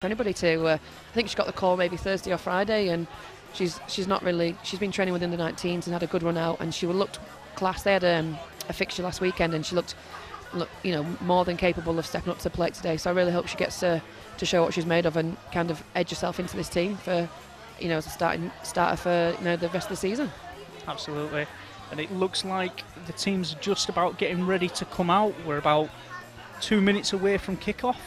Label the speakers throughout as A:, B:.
A: for anybody to. I think she got the call maybe Thursday or Friday, and she's not really. She's been training within the 19s and had a good run out, and she looked class. They had a fixture last weekend, and she looked more than capable of stepping up to the plate today. So I really hope she gets to show what she's made of and kind of edge herself into this team for, as a starter for the rest of the season.
B: Absolutely. And it looks like the team's just about getting ready to come out. We're about 2 minutes away from kick-off.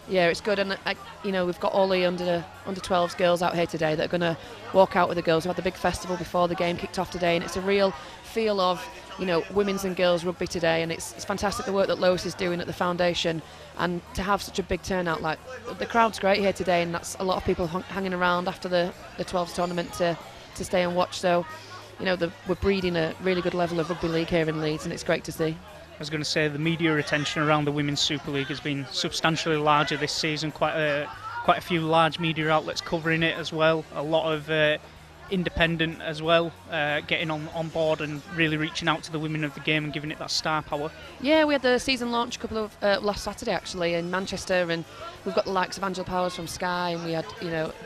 A: Yeah, it's good, and we've got all the under 12s girls out here today that are going to walk out with the girls. We had the big festival before the game kicked off today, and it's a real feel of women's and girls rugby today, and it's fantastic the work that Lois is doing at the foundation, and to have such a big turnout. Like, the crowd's great here today, and that's a lot of people hanging around after the 12s tournament to stay and watch. So we're breeding a really good level of rugby league here in Leeds, and it's great to see.
B: I was going to say the media attention around the Women's Super League has been substantially larger this season. Quite a few large media outlets covering it as well. A lot of independent as well, getting on board and really reaching out to the women of the game and giving it that star power.
A: Yeah, we had the season launch a couple of last Saturday actually in Manchester, and we've got the likes of Angela Powers from Sky, and we had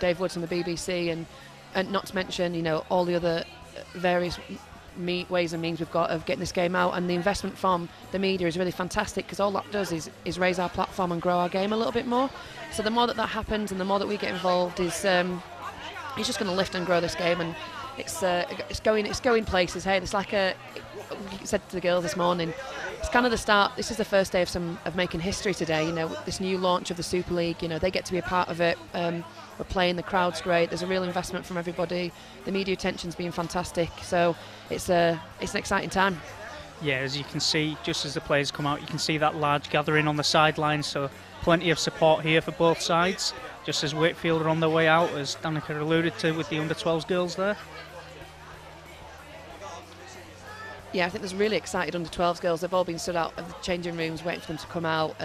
A: Dave Woods from the BBC, and not to mention all the other various ways and means we've got of getting this game out, and the investment from the media is really fantastic, because all that does is raise our platform and grow our game a little bit more. So the more that happens and the more that we get involved is it's just going to lift and grow this game, and it's going places. Hey, it's like we said to the girls this morning, it's kind of the start. This is the first day of making history today. This new launch of the Super League. They get to be a part of it. We're playing, the crowd's great, there's a real investment from everybody, the media attention's been fantastic, so it's an exciting time.
B: Yeah, as you can see, just as the players come out, you can see that large gathering on the sidelines, so plenty of support here for both sides, just as Wakefield are on their way out, as Danica alluded to with the under-12s girls there.
A: Yeah, I think there's really excited under-12s girls. They've all been stood out of the changing rooms waiting for them to come out.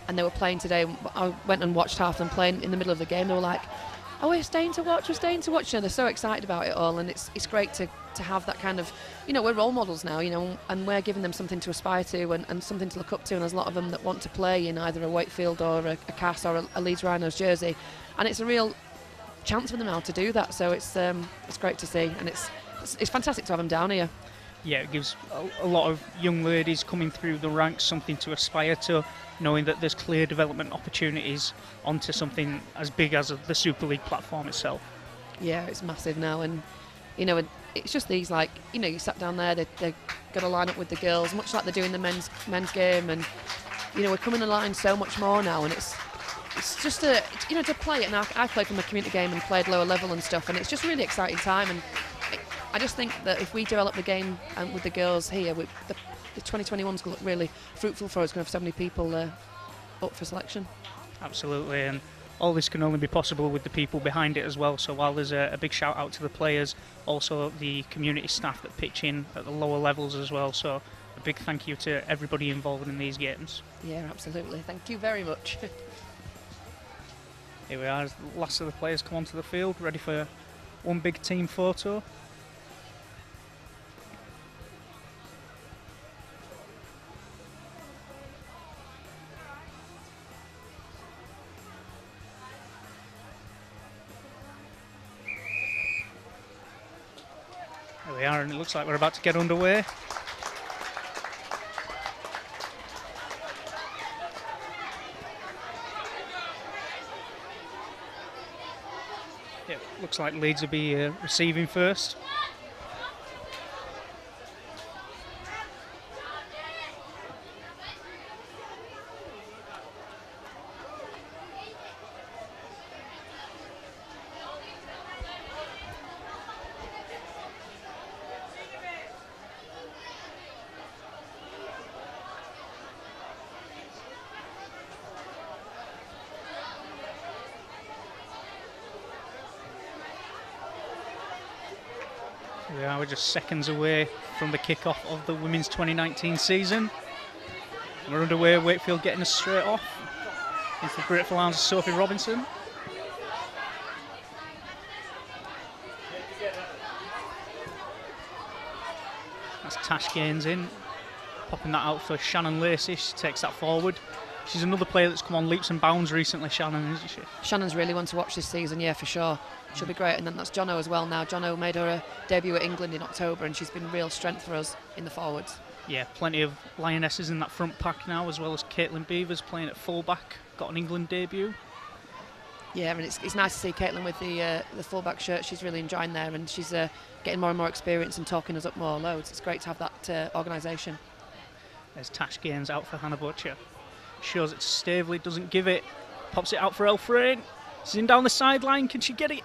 A: And they were playing today. I went and watched half of them playing in the middle of the game. They were like, "Oh, we're staying to watch. They're so excited about it all, and it's great to have that kind of, we're role models now, and we're giving them something to aspire to and something to look up to. And there's a lot of them that want to play in either a Wakefield or a Cass or a Leeds Rhinos jersey, and it's a real chance for them now to do that. So it's great to see, and it's fantastic to have them down here.
B: Yeah, it gives a lot of young ladies coming through the ranks something to aspire to, knowing that there's clear development opportunities onto something as big as the Super League platform itself. Yeah,
A: it's massive now, and it's just these, like, you sat down there, they're going to line up with the girls, much like they're doing the men's game, and we're coming aligned so much more now, and it's just to play it. And I played from a community game and played lower level and stuff, and it's just really exciting time. And I just think that if we develop the game with the girls here, the 2021's going to look really fruitful for us. Going to have so many people up for selection.
B: Absolutely, and all this can only be possible with the people behind it as well. So while there's a big shout out to the players, also the community staff that pitch in at the lower levels as well. So a big thank you to everybody involved in these games.
A: Yeah, absolutely. Thank you very much.
B: Here we are, as the last of the players come onto the field, ready for one big team photo. There we are, and it looks like we're about to get underway. Yeah, looks like Leeds will be receiving first. We're just seconds away from the kick-off of the Women's 2019 season. We're underway, Wakefield getting us straight off into the grateful arms of Sophie Robinson. That's Tash Gaines in, popping that out for Shannon Lacey. She takes that forward. She's another player that's come on leaps and bounds recently, Shannon, isn't she?
A: Shannon's really one to watch this season, yeah, for sure. She'll be great. And then that's Jono as well now. Jono made her debut at England in October, and she's been real strength for us in the forwards.
B: Yeah, plenty of Lionesses in that front pack now, as well as Caitlin Beavers playing at fullback, got an England debut.
A: Yeah, and it's nice to see Caitlin with the fullback shirt. She's really enjoying there, and she's getting more and more experience and talking us up more loads. It's great to have that organisation.
B: There's Tash Gaines out for Hannah Butcher. Shows it to Stavely, doesn't give it. Pops it out for Elfrain. She's in down the sideline, can she get it?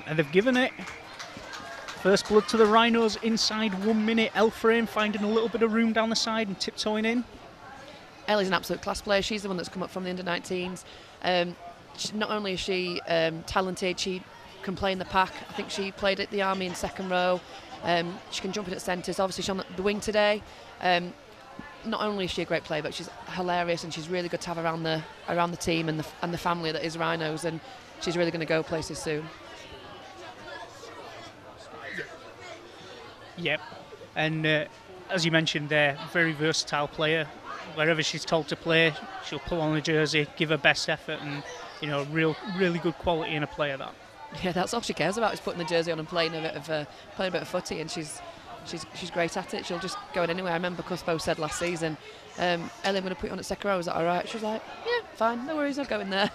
B: And they've given it. First blood to the Rhinos inside 1 minute. Elfrain finding a little bit of room down the side and tiptoeing in.
A: Ellie's an absolute class player. She's the one that's come up from the under-19s. Not only is she talented, she can play in the pack. I think she played at the Army in second row. She can jump in at centres. Obviously, she's on the wing today. Not only is she a great player, but she's hilarious and she's really good to have around the team and the family that is Rhinos. And she's really going to go places soon.
B: Yep, and as you mentioned there, very versatile player. Wherever she's told to play, she'll pull on the jersey, give her best effort, and really good quality in a player. That.
A: Yeah, that's all she cares about is putting the jersey on and playing a bit of footy, and she's great at it. She'll just go in anywhere. I remember Cuspo said last season, Ellie, I'm going to put you on at second row. Is that all right? She was like, yeah, fine, no worries, I'll go in there.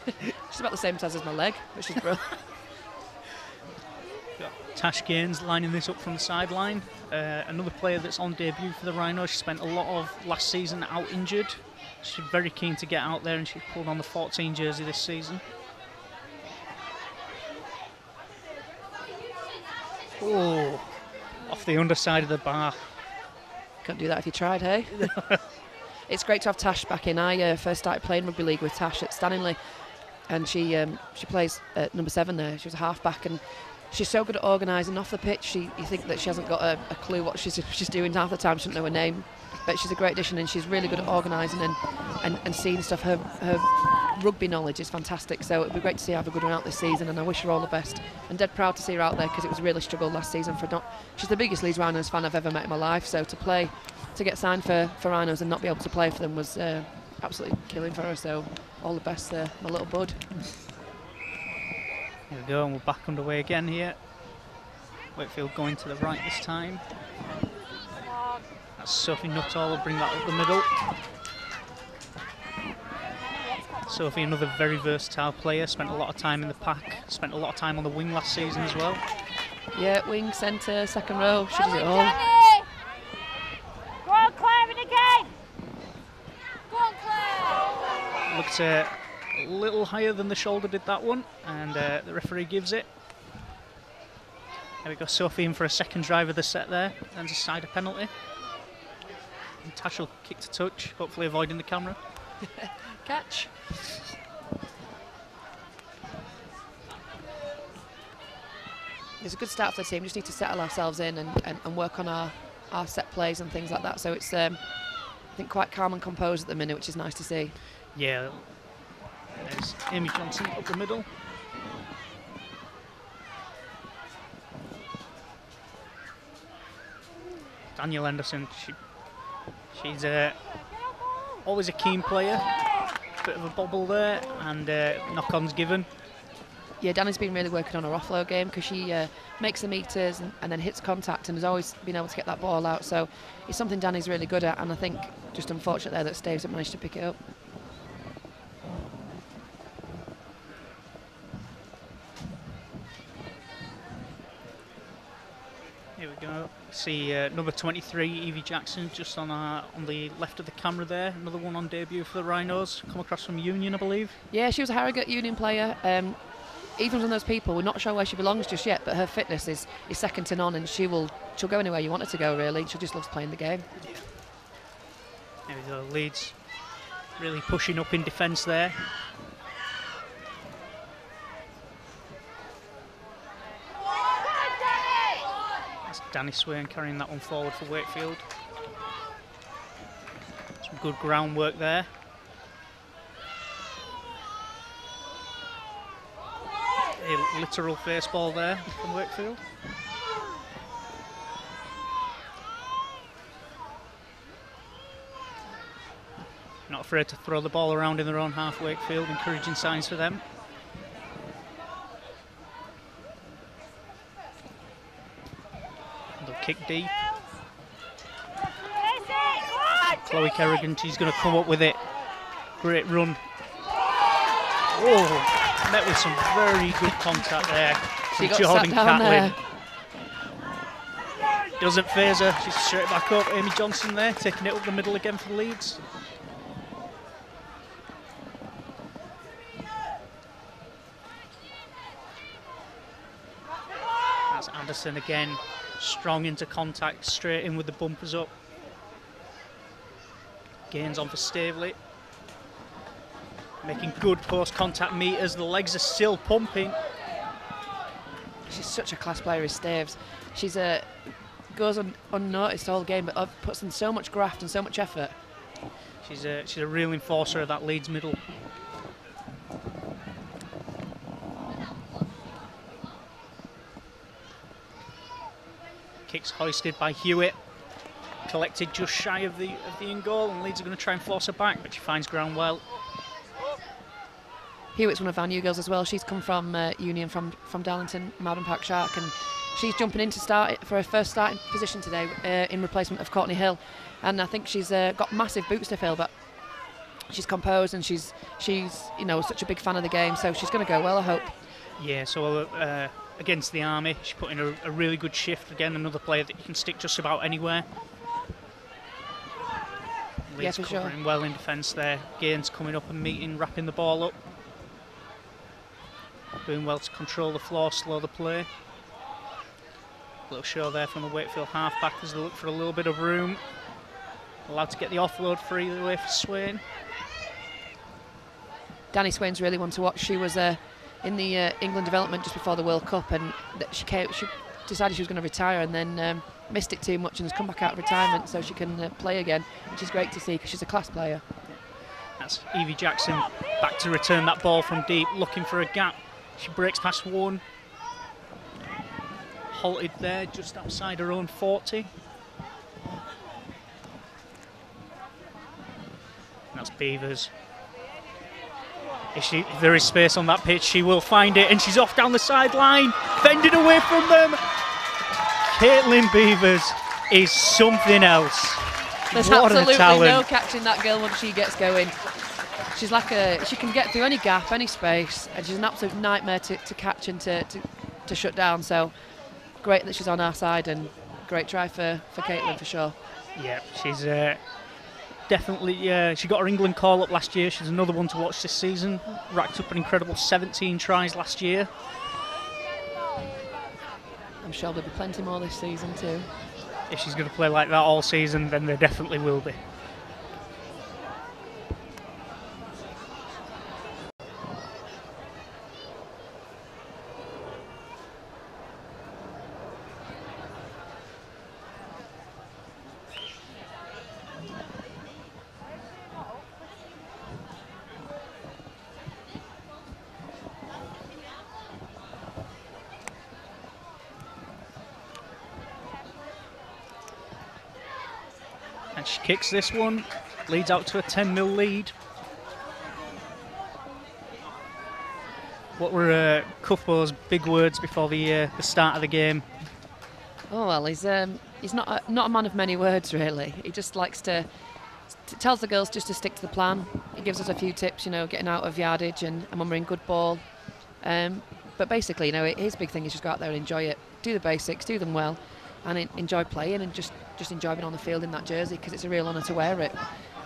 A: She's about the same size as my leg, which is brilliant.
B: Tash Gaines lining this up from the sideline. Another player that's on debut for the Rhinos. She spent a lot of last season out injured. She's very keen to get out there, and she pulled on the 14 jersey this season. Oh, off the underside of the bar.
A: Couldn't do that if you tried, hey? It's great to have Tash back in. I first started playing rugby league with Tash at Stanley, and she plays at number 7 there. She was a half-back, and she's so good at organising off the pitch. You think that she hasn't got a clue what she's doing half the time. She doesn't know her name, but she's a great addition, and she's really good at organising and seeing stuff. Her rugby knowledge is fantastic, so it'd be great to see her have a good run out this season, and I wish her all the best. I'm dead proud to see her out there because it was a really struggle last season for not. She's the biggest Leeds Rhinos fan I've ever met in my life, so to get signed for Rhinos and not be able to play for them was absolutely killing for her. So all the best, my little bud.
B: Here we go, and we're back underway again here. Wakefield going to the right this time. That's Sophie Nuttall, will bring that up the middle. Sophie, another very versatile player, spent a lot of time in the pack, spent a lot of time on the wing last season as well.
A: Yeah, wing, centre, second row, she does it all.
C: Go on, Claire, in again! Go on, Claire!
B: Looked a little higher than the shoulder did that one, and the referee gives it. There we go, Sophie in for a second drive of the set there, and a side penalty. And Tash will kick to touch, hopefully avoiding the camera.
A: Catch. It's a good start for the team. Just need to settle ourselves in and work on our set plays and things like that. So it's I think quite calm and composed at the minute, which is nice to see.
B: Yeah. There's Amy Johnson up the middle. Danielle Henderson, she's always a keen player. Bit of a bobble there, and knock-ons given.
A: Yeah, Danny's been really working on her offload game because she makes the meters and then hits contact and has always been able to get that ball out. So it's something Danny's really good at, and I think just unfortunate there that Staves hasn't managed to pick it up.
B: Here we go. See number 23, Evie Jackson, just on the left of the camera there. Another one on debut for the Rhinos. Come across from Union, I believe.
A: Yeah, she was a Harrogate Union player. Even's one of those people, we're not sure where she belongs just yet, but her fitness is second to none, and she'll go anywhere you want her to go, really. She just loves playing the game.
B: Yeah. There we go, Leeds really pushing up in defence there. That's Danny Swain carrying that one forward for Wakefield. Some good groundwork there. A literal face ball there from Wakefield. Not afraid to throw the ball around in their own half, Wakefield, encouraging signs for them. They'll kick deep. Chloe Kerrigan, she's going to come up with it. Great run. Oh, met with some very good contact there from Jordan Catlin. Doesn't phase her, she's straight back up. Amy Johnson there, taking it up the middle again for Leeds. That's Anderson again, strong into contact, straight in with the bumpers up. Gains on for Staveley. Making good post-contact meters, the legs are still pumping.
A: She's such a class player, is Staves. She's goes unnoticed all game, but puts in so much graft and so much effort.
B: She's a real enforcer of that Leeds middle. Kicks hoisted by Hewitt. Collected just shy of the in goal, and Leeds are going to try and force her back, but she finds ground well.
A: Hewitt's one of our new girls as well. She's come from Union from Darlington, Malvern Park Shark, and she's jumping in to start for her first starting position today in replacement of Courtney Hill. And I think she's got massive boots to fill, but she's composed and she's such a big fan of the game, so she's going to go well, I hope.
B: Yeah, so against the Army, she's put in a really good shift. Again, another player that you can stick just about anywhere. Leeds covering well in defence there. Gaines coming up and meeting, wrapping the ball up. Doing well to control the floor, slow the play. Little show there from the Wakefield half-back as they look for a little bit of room. Allowed to get the offload freely away for Swain.
A: Danny Swain's really one to watch. She was in the England development just before the World Cup, and she decided she was going to retire, and then missed it too much and has come back out of retirement so she can play again, which is great to see because she's a class player.
B: That's Evie Jackson back to return that ball from deep, looking for a gap. She breaks past one. Halted there just outside her own 40. That's Beavers. If there is space on that pitch, she will find it, and she's off down the sideline, fended away from them. Caitlin Beavers is something else.
A: There's
B: what
A: absolutely
B: a talent.
A: no catching that girl once she gets going. She's like she can get through any gap, any space, and she's an absolute nightmare to catch and to shut down. So great that she's on our side, and great try for Caitlin for sure.
B: Yeah, she's definitely, she got her England call up last year. She's another one to watch this season. Racked up an incredible 17 tries last year.
A: I'm sure there'll be plenty more this season too.
B: If she's going to play like that all season, then there definitely will be. And she kicks this one, leads out to a 10-0 lead. What were Cuthbo's big words before the start of the game?
A: Oh well, he's not a man of many words really. He just likes to tells the girls just to stick to the plan. He gives us a few tips, getting out of yardage and when we're in good ball. But basically, his big thing is just go out there and enjoy it, do the basics, do them well, and enjoy playing and just enjoy being on the field in that jersey because it's a real honour to wear it.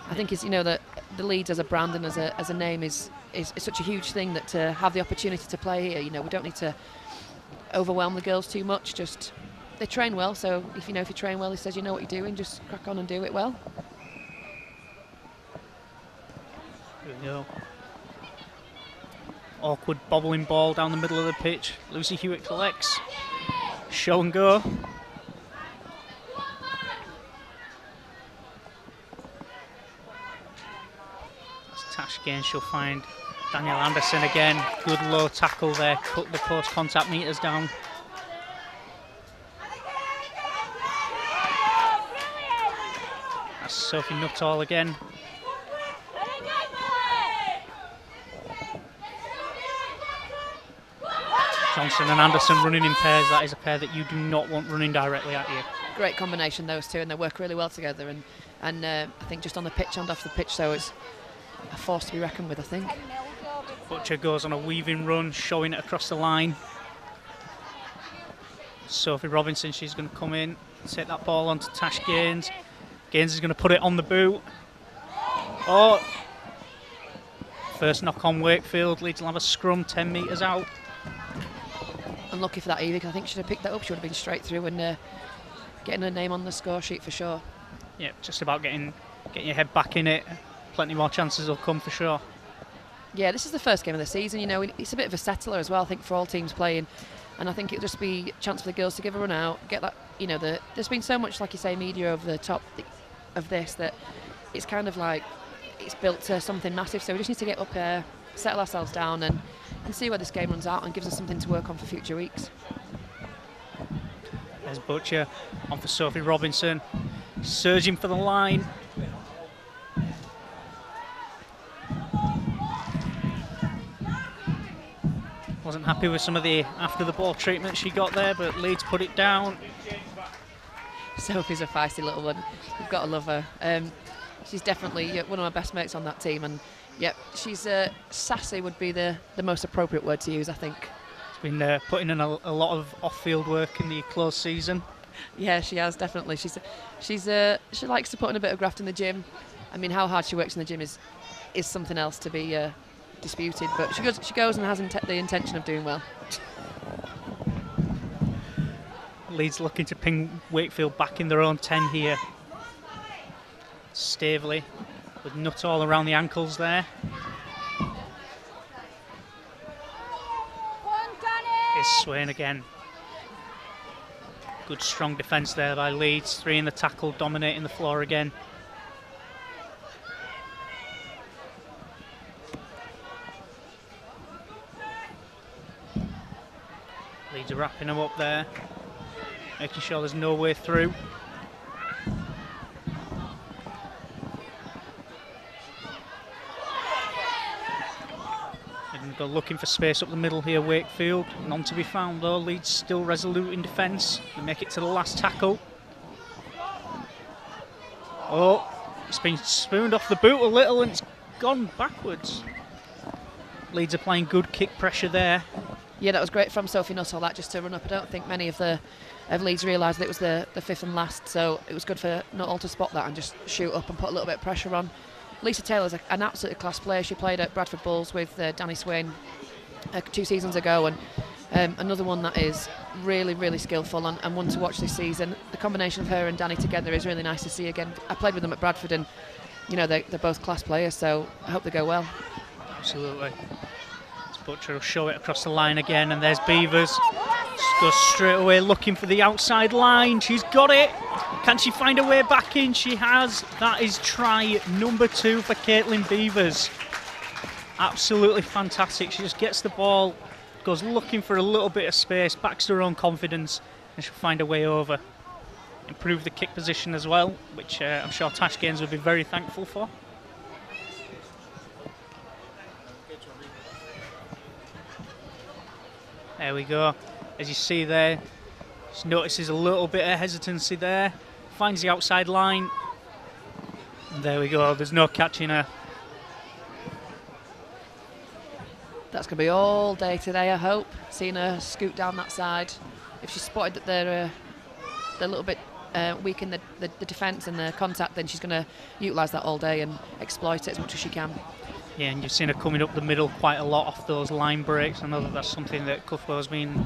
A: I think it's that the Leeds as a brand and as a name is such a huge thing that to have the opportunity to play here, we don't need to overwhelm the girls too much. Just they train well, so if you train well, he says you know what you're doing, just crack on and do it well.
B: Here we go. Awkward bobbling ball down the middle of the pitch. Lucy Hewitt collects. Show and go. Tash again, she'll find Danielle Anderson again. Good low tackle there, cut the post contact meters down. That's Sophie Nuttall again. Johnson and Anderson running in pairs, that is a pair that you do not want running directly at you.
A: Great combination, those two, and they work really well together. And I think just on the pitch and off the pitch, so it's a force to be reckoned with, I think.
B: Butcher goes on a weaving run, showing it across the line. Sophie Robinson, she's going to come in, take that ball onto Tash Gaines. Gaines is going to put it on the boot. Oh! First knock on Wakefield. Leeds will have a scrum 10 metres out.
A: Unlucky for that, Evie, because I think she should have picked that up. She would have been straight through and getting her name on the score sheet for sure.
B: Yeah, just about getting your head back in it. Plenty more chances will come for sure.
A: Yeah, this is the first game of the season. You know, it's a bit of a settler as well, I think, for all teams playing. And I think it'll just be a chance for the girls to give a run out, get that, you know, there's been so much, like you say, media over the top of this that it's kind of like it's built to something massive. So we just need to get up here, settle ourselves down and see where this game runs out and gives us something to work on for future weeks.
B: There's Butcher on for Sophie Robinson, surging for the line. Wasn't happy with some of the after the ball treatment she got there, but Leeds put it down.
A: Sophie's a feisty little one. You've got to love her. She's definitely one of my best mates on that team, and yep, she's sassy would be the most appropriate word to use, I think.
B: She's been putting in a lot of off-field work in the close season.
A: Yeah, she has definitely. She likes to put in a bit of graft in the gym. I mean, how hard she works in the gym is something else to be disputed, but she goes and has the intention of doing well.
B: Leeds looking to ping Wakefield back in their own 10 here. Staveley with nut all around the ankles there. Here's Swain again. Good strong defence there by Leeds. 3 in the tackle, dominating the floor again. Leeds are wrapping them up there, making sure there's no way through. And go looking for space up the middle here, Wakefield. None to be found though. Leeds still resolute in defence. They make it to the last tackle. Oh, it's been spooned off the boot a little and it's gone backwards. Leeds are playing good kick pressure there.
A: Yeah, that was great from Sophie Nuttall, that just to run up. I don't think many of Leeds realised that it was the fifth and last, so it was good for Nuttall to spot that and just shoot up and put a little bit of pressure on. Lisa Taylor's an absolutely class player. She played at Bradford Bulls with Danny Swain 2 seasons ago, and another one that is really, really skillful and one to watch this season. The combination of her and Danny together is really nice to see again. I played with them at Bradford, and you know they're both class players, so I hope they go well.
B: Absolutely. Butcher will show it across the line again, and there's Beavers. Just goes straight away looking for the outside line. She's got it. Can she find her way back in? She has. That is try number 2 for Caitlin Beavers. Absolutely fantastic. She just gets the ball, goes looking for a little bit of space, backs to her own confidence, and she'll find her way over. Improve the kick position as well, which I'm sure Tash Gaines would be very thankful for. There we go. As you see there, just notices a little bit of hesitancy there. Finds the outside line. And there we go. There's no catching her.
A: That's going to be all day today, I hope. Seeing her scoot down that side. If she's spotted that they're a little bit weak in the defence and the contact, then she's going to utilise that all day and exploit it as much as she can.
B: Yeah, and you've seen her coming up the middle quite a lot off those line breaks. I know that that's something that Cuthbert's been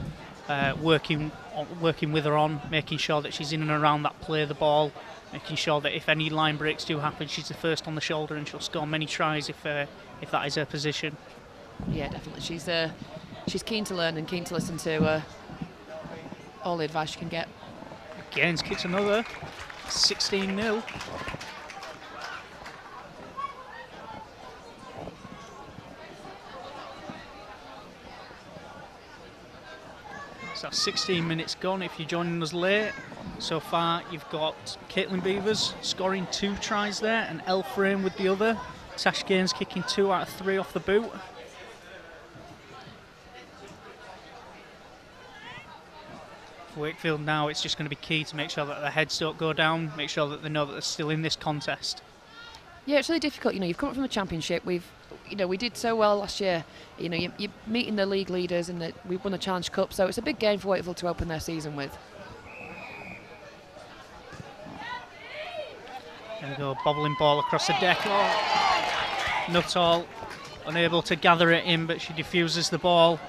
B: working with her on, making sure that she's in and around that play of the ball, making sure that if any line breaks do happen, she's the first on the shoulder and she'll score many tries if that is her position.
A: Yeah, definitely. She's keen to learn and keen to listen to all the advice she can get.
B: Gaines kicks another 16-0. So 16 minutes gone if you're joining us late. So far you've got Caitlin Beavers scoring 2 tries there and Elle Frame with the other. Tash Gaines kicking 2 out of 3 off the boot. For Wakefield now, it's just going to be key to make sure that their heads don't go down, make sure that they know that they're still in this contest.
A: Yeah, it's really difficult. You've come up from the championship. We did so well last year. You're meeting the league leaders, and we won the Challenge Cup, so it's a big game for Wakefield to open their season with.
B: There we go, bobbling ball across the deck. Oh, Nuttall unable to gather it in, but she defuses the ball.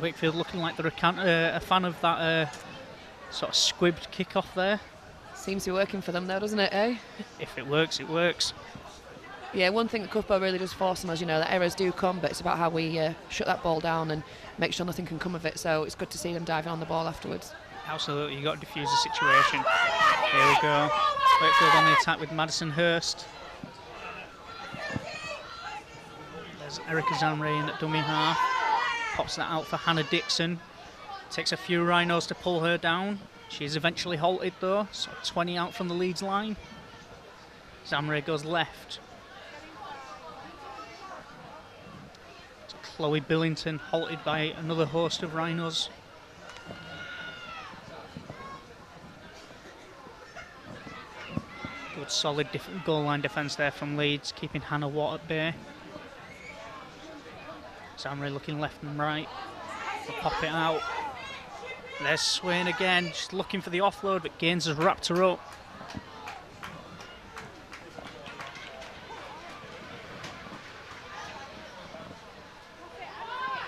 B: Wakefield looking like they're a fan of that sort of squibbed kick-off there.
A: Seems to be working for them though, doesn't it, eh?
B: If it works, it works.
A: Yeah, one thing that Cuthbert really does force them is, that errors do come, but it's about how we shut that ball down and make sure nothing can come of it. So it's good to see them diving on the ball afterwards.
B: Absolutely, you've got to defuse the situation. Here we go. Wakefield on the attack with Madison Hurst. There's Erica Zamre in at dummy half. Pops that out for Hannah Dixon. Takes a few Rhinos to pull her down. She is eventually halted though, so 20 out from the Leeds line. Zamre goes left. So Chloe Billington halted by another host of Rhinos. Good solid goal line defence there from Leeds, keeping Hannah Watt at bay. Zamre looking left and right. They'll pop it out. There's Swain again, just looking for the offload, but Gaines has wrapped her up.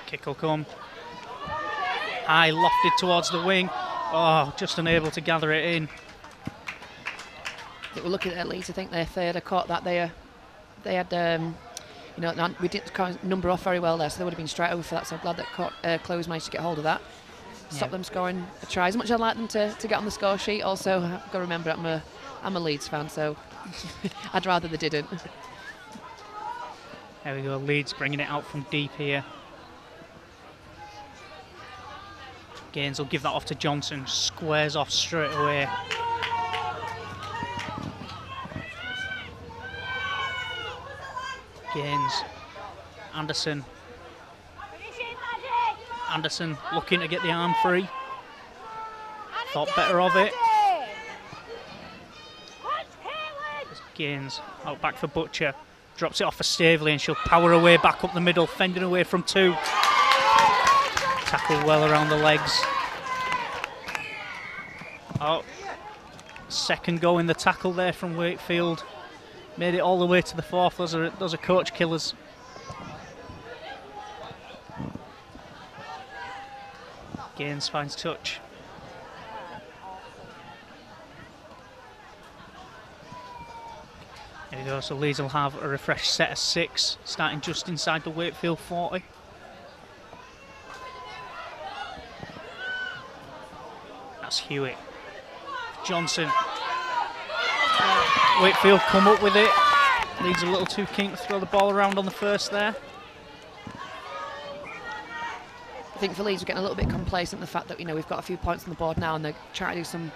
B: Kick will come. High lofted towards the wing. Oh, just unable to gather it in.
A: We're looking at Leeds. I think if they had caught that, they had. We didn't kind of number off very well there, so they would have been straight over for that. So I'm glad that Chloe's managed to get hold of that. Stop them scoring a try. As much as I'd like them to get on the score sheet, also I've got to remember I'm a Leeds fan, so I'd rather they didn't.
B: There we go, Leeds bringing it out from deep here. Gaines will give that off to Johnson, squares off straight away. Gaines, Anderson looking to get the arm free. Thought better of it. Gaines out back for Butcher. Drops it off for Staveley and she'll power away back up the middle, fending away from two. Tackle well around the legs. Oh, second go in the tackle there from Wakefield. Made it all the way to the fourth. Those are coach killers. Gaines finds touch. There we go, so Leeds will have a refreshed set of 6, starting just inside the Wakefield 40. That's Hewitt. Johnson. Wakefield come up with it. Leeds a little too keen to throw the ball around on the first there.
A: I think for Leeds, we're getting a little bit complacent in the fact that we've got a few points on the board now, and they're trying to do some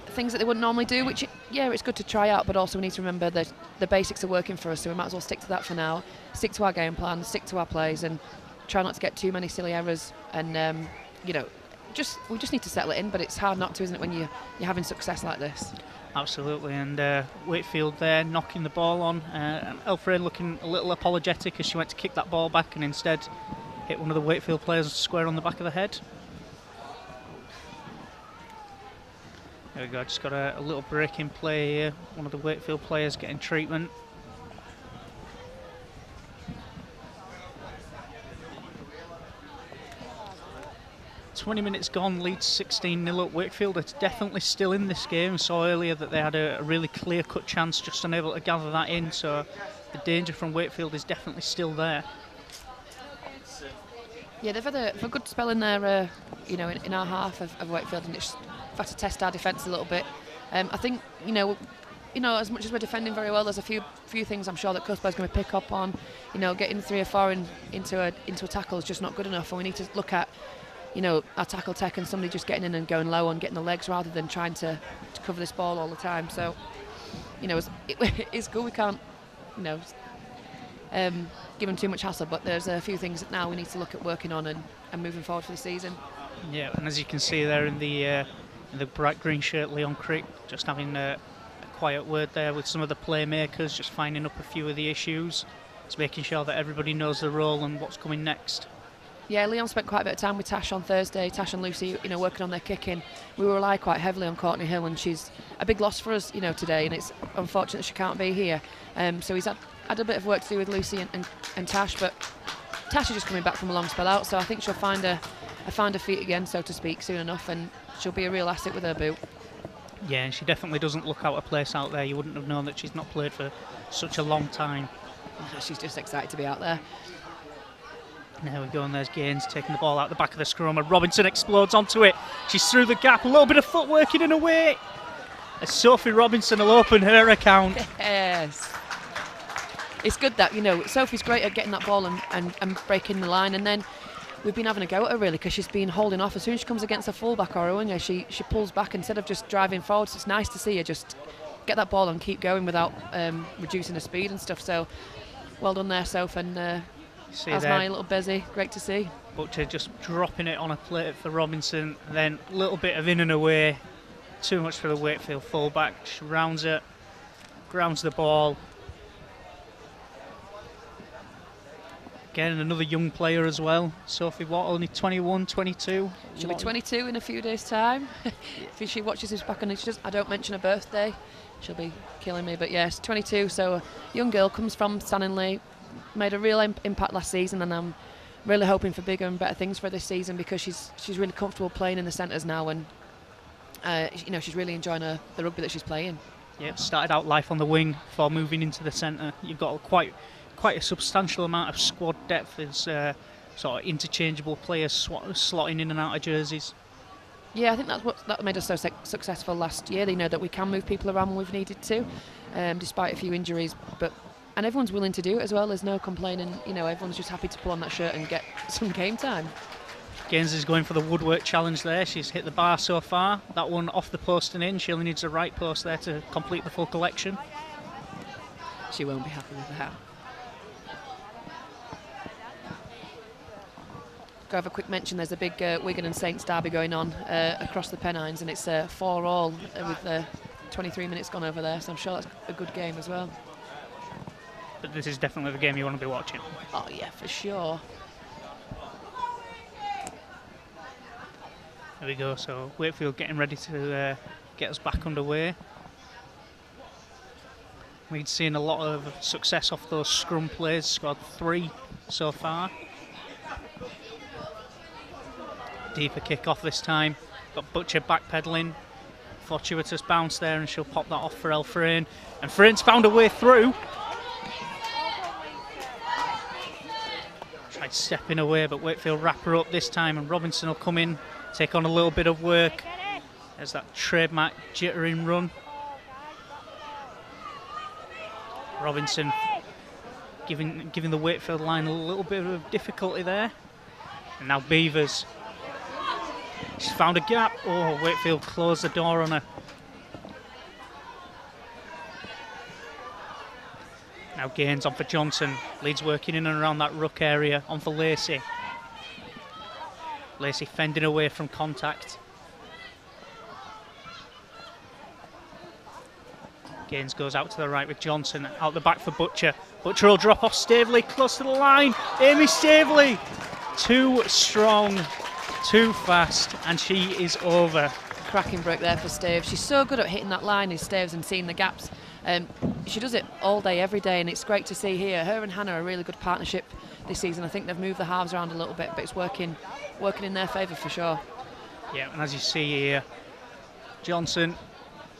A: things that they wouldn't normally do, which it's good to try out, but also we need to remember that the basics are working for us, so we might as well stick to that for now, stick to our game plan, stick to our plays, and try not to get too many silly errors. And we just need to settle it in, but it's hard not to, isn't it, when you're having success like this?
B: Absolutely, and Wakefield there knocking the ball on, and Elfred looking a little apologetic as she went to kick that ball back and instead hit one of the Wakefield players square on the back of the head. There we go, just got a little break in play here. One of the Wakefield players getting treatment. "20 minutes gone, Leeds 16-0 up. Wakefield are definitely still in this game. We saw earlier that they had a really clear-cut chance, just unable to gather that in, so the danger from Wakefield is definitely still there.
A: Yeah, they've had a good spell in there, in our half of Wakefield, and it's had to test our defence a little bit. I think, as much as we're defending very well, there's a few things I'm sure that Cuthbert's going to pick up on. Getting 3 or 4 into a tackle is just not good enough, and we need to look at our tackle tech and somebody just getting in and going low and getting the legs rather than trying to cover this ball all the time. So, it's good. We can't, give them too much hassle. But there's a few things that now we need to look at working on and moving forward for the season.
B: Yeah, and as you can see there in the bright green shirt, Leon Crick just having a quiet word there with some of the playmakers, just finding up a few of the issues. It's making sure that everybody knows the role and what's coming next.
A: Yeah, Leon spent quite a bit of time with Tash on Thursday. Tash and Lucy, working on their kicking. We rely quite heavily on Courtney Hill, and she's a big loss for us, today. And it's unfortunate she can't be here. So he's had a bit of work to do with Lucy and Tash, but Tash is just coming back from a long spell out. So I think she'll find her feet again, so to speak, soon enough, and she'll be a real asset with her boot.
B: Yeah, and she definitely doesn't look out of place out there. You wouldn't have known that she's not played for such a long time.
A: She's just excited to be out there.
B: There we go, and there's Gaines taking the ball out the back of the scrum, and Robinson explodes onto it. She's through the gap, a little bit of footwork in and away. As Sophie Robinson will open her account.
A: Yes. It's good that, Sophie's great at getting that ball and breaking the line, and then we've been having a go at her really because she's been holding off. As soon as she comes against a fullback or a winger, she pulls back instead of just driving forward. So it's nice to see her just get that ball and keep going without reducing her speed and stuff. So well done there, Soph, and as my little Bezzy, great to see.
B: Butcher just dropping it on a plate for Robinson, then a little bit of in and away. Too much for the Wakefield fullback. She rounds it, grounds the ball. Again, another young player as well. Sophie, only 21, 22?
A: She'll be 22 in a few days' time. If she watches this back on it, I don't mention her birthday, she'll be killing me. But yes, 22, so a young girl, comes from Stanley, made a real impact last season, and I'm really hoping for bigger and better things for her this season because she's really comfortable playing in the centres now, and she's really enjoying the rugby that she's playing.
B: Yeah, started out life on the wing before moving into the centre. You've got quite a substantial amount of squad depth as sort of interchangeable players slotting in and out of jerseys.
A: Yeah, I think that made us so successful last year. They know that we can move people around when we've needed to, despite a few injuries. And everyone's willing to do it as well. There's no complaining. Everyone's just happy to pull on that shirt and get some game time.
B: Gaines is going for the woodwork challenge there. She's hit the bar so far. That one off the post and in. She only needs the right post there to complete the full collection.
A: She won't be happy with that. Go have a quick mention. There's a big Wigan and Saints derby going on across the Pennines, and it's 4-4 with 23 minutes gone over there. So I'm sure that's a good game as well.
B: But this is definitely the game you want to be watching.
A: Oh yeah, for sure.
B: There we go. So Wakefield getting ready to get us back underway. We've seen a lot of success off those scrum plays. Scored 3 so far. Deeper kick off this time. Got Butcher backpedaling. Fortuitous bounce there, and she'll pop that off for El Frayne. And Frayne's found a way through. Tried stepping away, but Wakefield wrap her up this time, and Robinson will come in, take on a little bit of work. There's that trademark jittering run. Robinson giving the Wakefield line a little bit of difficulty there. And now Beavers. She's found a gap. Oh, Wakefield closed the door on her. Now Gaines on for Johnson. Leeds working in and around that ruck area. On for Lacey. Lacey fending away from contact. Gaines goes out to the right with Johnson. Out the back for Butcher. Butcher will drop off Stavely. Close to the line. Amy Stavely. Too strong. Too fast, and she is over.
A: Cracking break there for Stave. She's so good at hitting that line in Staves and seeing the gaps. She does it all day, every day, and it's great to see here. Her and Hannah are a really good partnership this season. I think they've moved the halves around a little bit, but it's working in their favour for sure.
B: Yeah, and as you see here, Johnson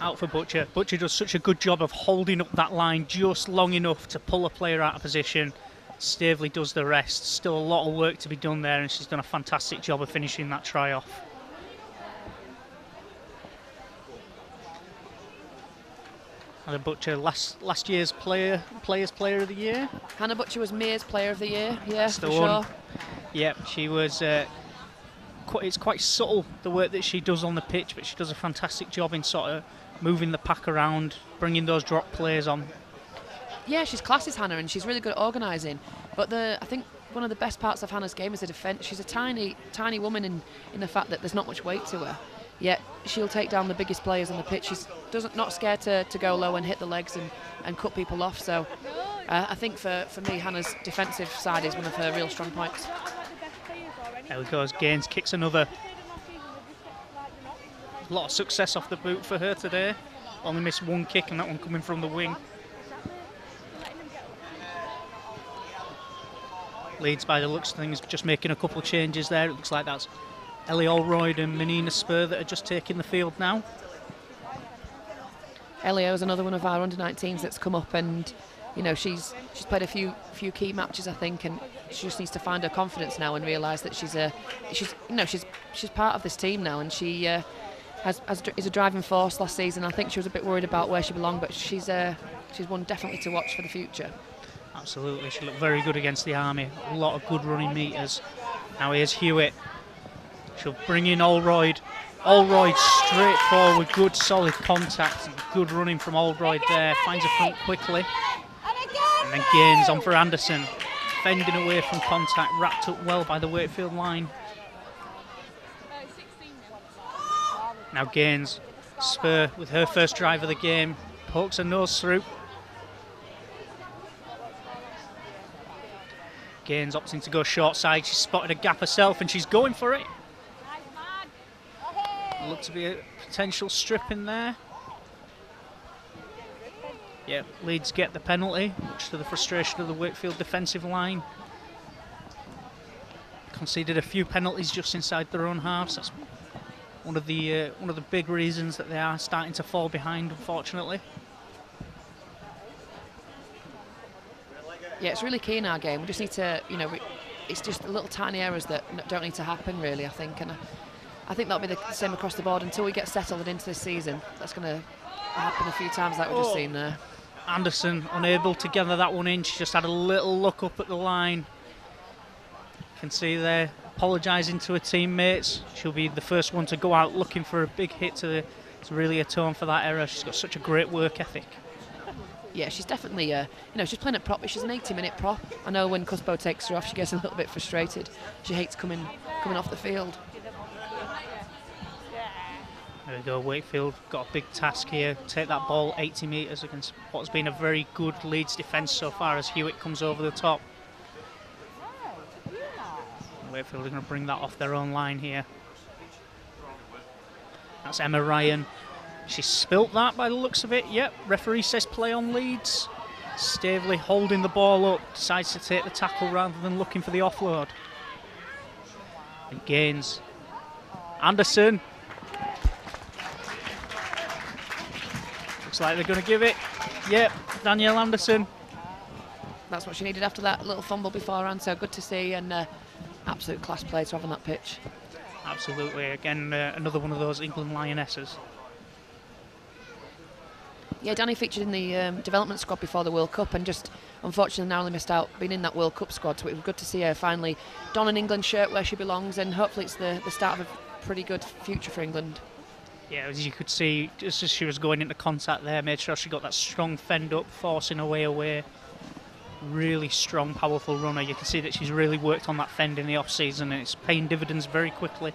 B: out for Butcher. Butcher does such a good job of holding up that line just long enough to pull a player out of position. Stavely does the rest. Still a lot of work to be done there, and she's done a fantastic job of finishing that try off. Hannah Butcher, last year's Players Player of the Year.
A: Hannah Butcher was Mears Player of the Year, yeah,
B: that's
A: for
B: the one.
A: sure.
B: Yep, she was. It's quite subtle, the work that she does on the pitch, but she does a fantastic job in sort of moving the pack around, bringing those drop plays on.
A: Yeah, she's classy, Hannah, and she's really good at organising. But I think one of the best parts of Hannah's game is the defence. She's a tiny woman in the fact that there's not much weight to her. Yet she'll take down the biggest players on the pitch. She's not scared to go low and hit the legs and cut people off. So I think for me, Hannah's defensive side is one of her real strong points.
B: There we go, as Gaines kicks another. A lot of success off the boot for her today. Only missed one kick, and that one coming from the wing. Leeds, by the looks of things, just making a couple of changes there. It looks like that's Ellie Allroyd and Menina Spur that are just taking the field now.
A: Elio is another one of our under-19s that's come up, and you know she's played a few key matches, I think, and she just needs to find her confidence now and realise that she's part of this team now, and she is a driving force last season. I think she was a bit worried about where she belonged, but she's one definitely to watch for the future.
B: Absolutely, she looked very good against the Army. A lot of good running metres. Now here's Hewitt. She'll bring in Allroyd. Allroyd straight forward, good solid contact, and good running from Allroyd there. Finds her front quickly. And then Gaines on for Anderson. Fending away from contact, wrapped up well by the Wakefield line. Now Gaines, Spur with her first drive of the game, pokes her nose through. Gaines opting to go short side. She's spotted a gap herself and she's going for it. Looked to be a potential strip in there. Yeah, Leeds get the penalty, much to the frustration of the Wakefield defensive line. Conceded a few penalties just inside their own halves. That's one of the big reasons that they are starting to fall behind, unfortunately.
A: Yeah, it's really key in our game. We just need to, it's just little tiny errors that don't need to happen, really, I think. And I think that'll be the same across the board until we get settled into this season. That's going to happen a few times, like we've just seen there.
B: Anderson unable to gather that one in. She just had a little look up at the line. You can see there, apologising to her teammates. She'll be the first one to go out looking for a big hit to really atone for that error. She's got such a great work ethic.
A: Yeah, she's definitely, she's playing at prop, but she's an 80-minute prop. I know when Cuspo takes her off, she gets a little bit frustrated. She hates coming off the field.
B: There we go, Wakefield got a big task here. Take that ball 80 metres against what has been a very good Leeds defence so far as Hewitt comes over the top. Wakefield are going to bring that off their own line here. That's Emma Ryan. She spilt that by the looks of it. Yep, referee says play on Leeds. Staveley holding the ball up, decides to take the tackle rather than looking for the offload. And Gaines. Anderson. Looks like they're going to give it. Yep, Danielle Anderson.
A: That's what she needed after that little fumble beforehand, so good to see, and absolute class play to have on that pitch.
B: Absolutely, again, another one of those England Lionesses.
A: Yeah, Danny featured in the development squad before the World Cup and just unfortunately narrowly missed out being in that World Cup squad, so it was good to see her finally don an England shirt where she belongs, and hopefully it's the start of a pretty good future for England. Yeah,
B: as you could see, just as she was going into contact there, made sure she got that strong fend up, forcing her way away. Really strong, powerful runner. You can see that she's really worked on that fend in the off-season, and it's paying dividends very quickly.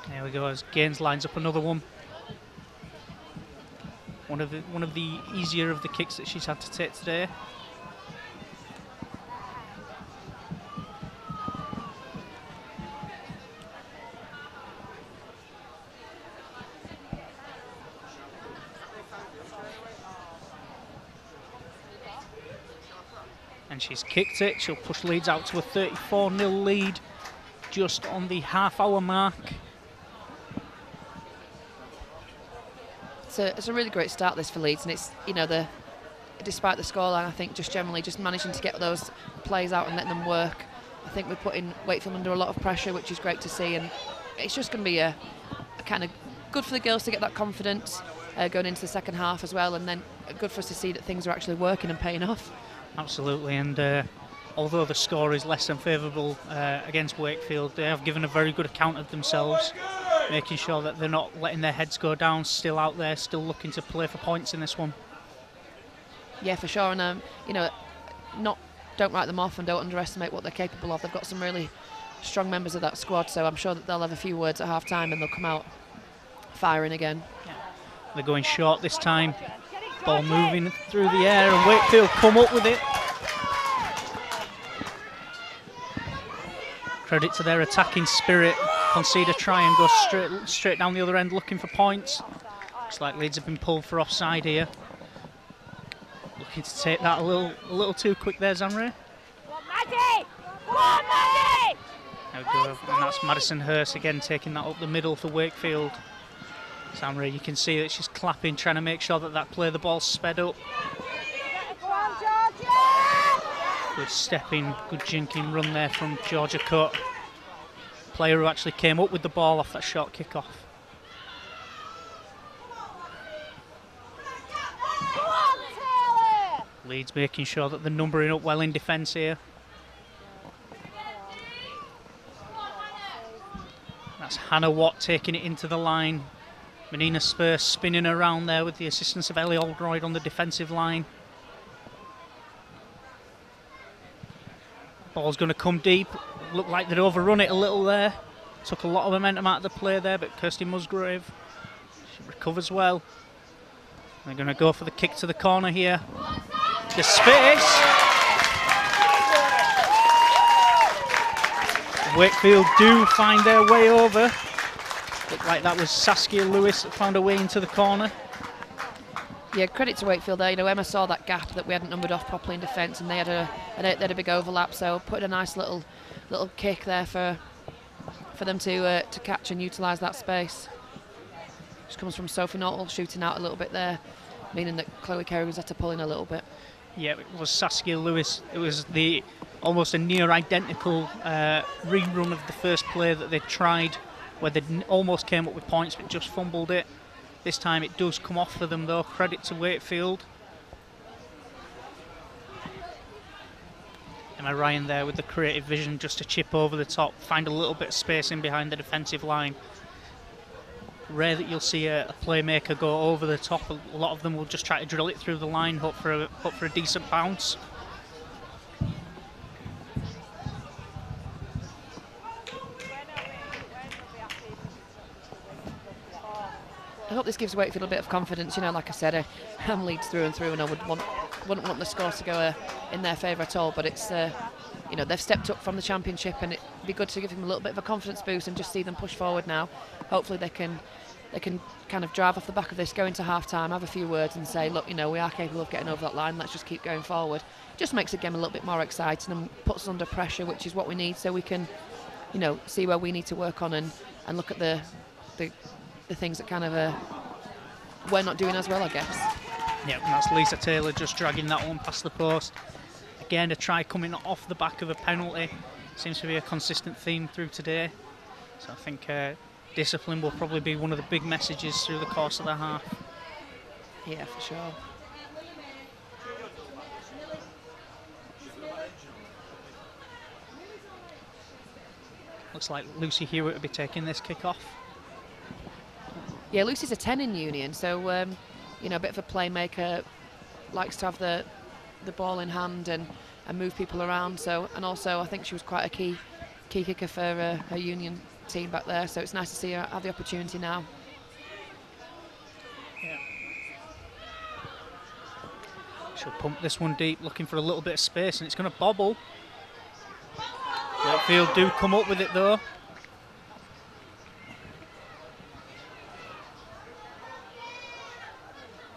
B: There we go, as Gaines lines up another one. One of the easier of the kicks that she's had to take today. And she's kicked it. She'll push Leeds out to a 34-0 lead just on the half-hour mark.
A: It's a really great start this for Leeds, and it's despite the scoreline, I think just generally just managing to get those plays out and letting them work. I think we're putting Wakefield under a lot of pressure, which is great to see, and it's just going to be a kind of good for the girls to get that confidence going into the second half as well, and then good for us to see that things are actually working and paying off.
B: Absolutely, and although the score is less than favourable against Wakefield, they have given a very good account of themselves. making sure that they're not letting their heads go down, still out there, still looking to play for points in this one.
A: Yeah, for sure. And you know, don't write them off and don't underestimate what they're capable of. They've got some really strong members of that squad, so I'm sure that they'll have a few words at half time and they'll come out firing again.
B: Yeah. They're going short this time. Ball moving through the air, and Wakefield come up with it. Credit to their attacking spirit. Concede a try and go straight down the other end looking for points. Looks like Leeds have been pulled for offside here. Looking to take that a little too quick there, Zanre. There we go, and that's Madison Hurst again taking that up the middle for Wakefield. Zanre, you can see that she's clapping, trying to make sure that play the ball sped up. Good stepping, good jinking run there from Georgia Cut. Player who actually came up with the ball off that short kick-off. Leeds making sure that they're numbering up well in defence here. That's Hannah Watt taking it into the line. Menina Spur spinning around there with the assistance of Ellie Oldroyd on the defensive line. Ball's going to come deep. Looked like they'd overrun it a little there. Took a lot of momentum out of the play there, but Kirsty Musgrave, she recovers well. They're going to go for the kick to the corner here. The space. Wakefield do find their way over. Looked like that was Saskia Lewis that found her way into the corner.
A: Yeah, credit to Wakefield there. You know, Emma saw that gap that we hadn't numbered off properly in defence, and they had a big overlap. So put a nice little kick there for them to catch and utilise that space. Just comes from Sophie Naughtle shooting out a little bit there, meaning that Chloe Carey was had to pull in a little bit. Yeah,
B: it was Saskia Lewis. It was almost a near identical rerun of the first play that they tried, where they almost came up with points but just fumbled it. This time it does come off for them though, credit to Wakefield. Emma Ryan there with the creative vision just to chip over the top, find a little bit of space in behind the defensive line. Rare that you'll see a playmaker go over the top. A lot of them will just try to drill it through the line, hope for a decent bounce.
A: I hope this gives Wakefield a bit of confidence. You know, like I said, I'm Leeds through and through, and I wouldn't want the score to go in their favour at all. But it's you know, they've stepped up from the championship, and it'd be good to give them a little bit of a confidence boost and just see them push forward now. Hopefully they can kind of drive off the back of this, go into half time, have a few words and say, look, you know, we are capable of getting over that line, let's just keep going forward. Just makes the game a little bit more exciting and puts us under pressure, which is what we need, so we can, you know, see where we need to work on and look at the things that kind of we're not doing as well, I guess.
B: Yeah, and that's Lisa Taylor just dragging that one past the post. Again, a try coming off the back of a penalty. Seems to be a consistent theme through today. So I think discipline will probably be one of the big messages through the course of the half.
A: Yeah, for sure.
B: Looks like Lucy Hewitt will be taking this kick off.
A: Yeah, Lucy's a 10 in Union, so you know, a bit of a playmaker, likes to have the ball in hand and move people around. So, and also I think she was quite a key kicker for her Union team back there. So it's nice to see her have the opportunity now.
B: Yeah. She'll pump this one deep, looking for a little bit of space, and it's going to bobble. Wakefield do come up with it though.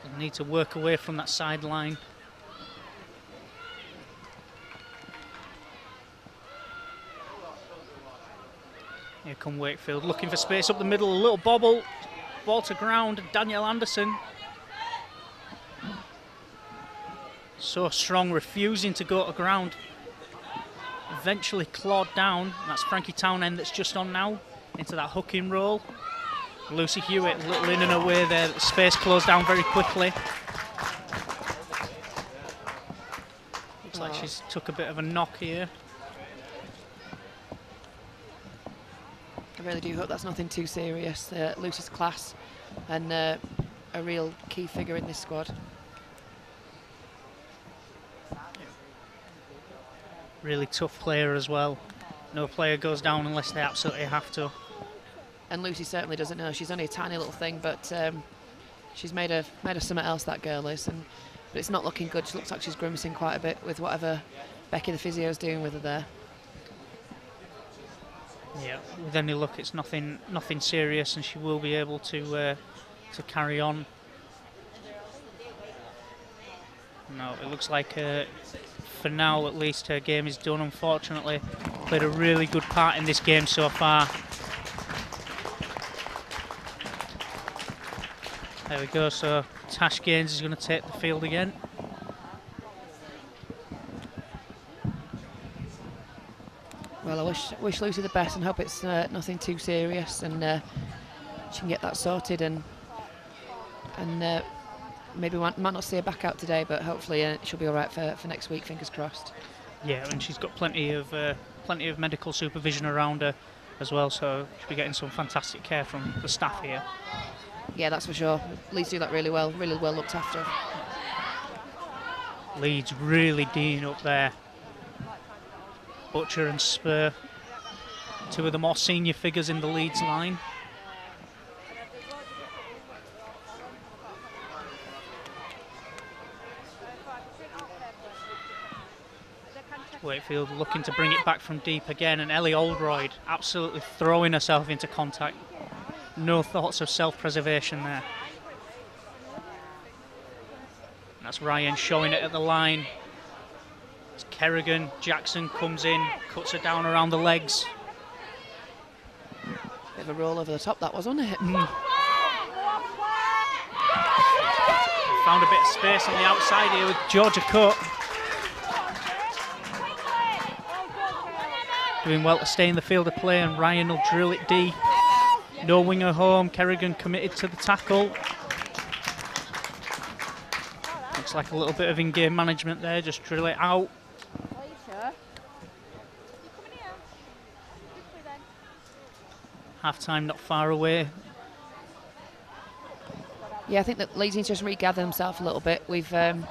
B: They'll need to work away from that sideline. Here come Wakefield, looking for space up the middle, a little bobble, ball to ground, Danielle Anderson. So strong, refusing to go to ground. Eventually clawed down, that's Frankie Townend that's just on now, into that hooking roll. Lucy Hewitt, a little in and away there, the space closed down very quickly. Looks like she's took a bit of a knock here.
A: A really do hope that's nothing too serious. Lucy's class and a real key figure in this squad.
B: Really tough player as well. No player goes down unless they absolutely have to.
A: And Lucy certainly doesn't know. She's only a tiny little thing, but she's made of something else, that girl is. But it's not looking good. She looks like she's grimacing quite a bit with whatever Becky the physio is doing with her there.
B: Yeah, with any luck, it's nothing serious, and she will be able to carry on. No, it looks like for now at least her game is done. Unfortunately, played a really good part in this game so far. There we go. So Tash Gaines is going to take the field again.
A: Well, I wish Lucy the best and hope it's nothing too serious, and she can get that sorted, and maybe might not see her back out today, but hopefully she'll be all right for next week. Fingers crossed.
B: Yeah, and she's got plenty of medical supervision around her as well, so she'll be getting some fantastic care from the staff here.
A: Yeah, that's for sure. Leeds do that really well looked after.
B: Leeds really D'ing up there. Butcher and Spur, two of the more senior figures in the Leeds line. Wakefield looking to bring it back from deep again, and Ellie Oldroyd absolutely throwing herself into contact. No thoughts of self-preservation there. That's Ryan showing it at the line. It's Kerrigan, Jackson comes in, cuts her down around the legs.
A: Bit of a roll over the top that was, wasn't it?
B: Found a bit of space on the outside here with Georgia Cut. Doing well to stay in the field of play, and Ryan will drill it deep. No winger home, Kerrigan committed to the tackle. Looks like a little bit of in-game management there, just drill it out. Half-time not far away.
A: Yeah, I think that Leeds needs to just regather themselves a little bit. We've seen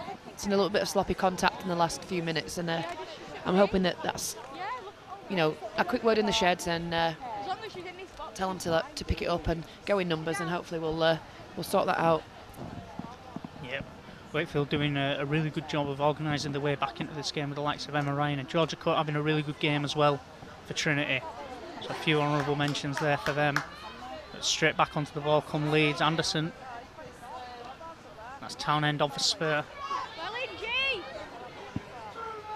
A: a little bit of sloppy contact in the last few minutes, and I'm hoping that that's, a quick word in the sheds, and tell them to pick it up and go in numbers, and hopefully we'll sort that out.
B: Yep. Wakefield doing a really good job of organising the way back into this game with the likes of Emma Ryan, and Georgia Cut having a really good game as well for Trinity. So a few honourable mentions there for them. But straight back onto the ball come Leeds. Anderson. That's Townend on for Spur.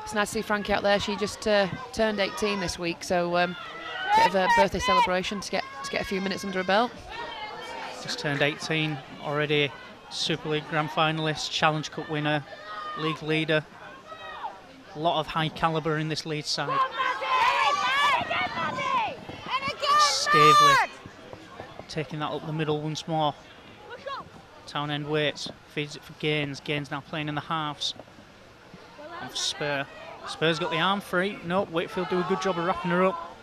A: It's nice to see Frankie out there. She just turned 18 this week, so bit of a birthday celebration to get a few minutes under her belt.
B: Just turned 18 already. Super League Grand Finalist, Challenge Cup winner, league leader. A lot of high calibre in this Leeds side. Stavely taking that up the middle once more. Townend waits, feeds it for Gaines. Gaines now playing in the halves. And for Spur. Spur's got the arm free. Nope, Wakefield do a good job of wrapping her up.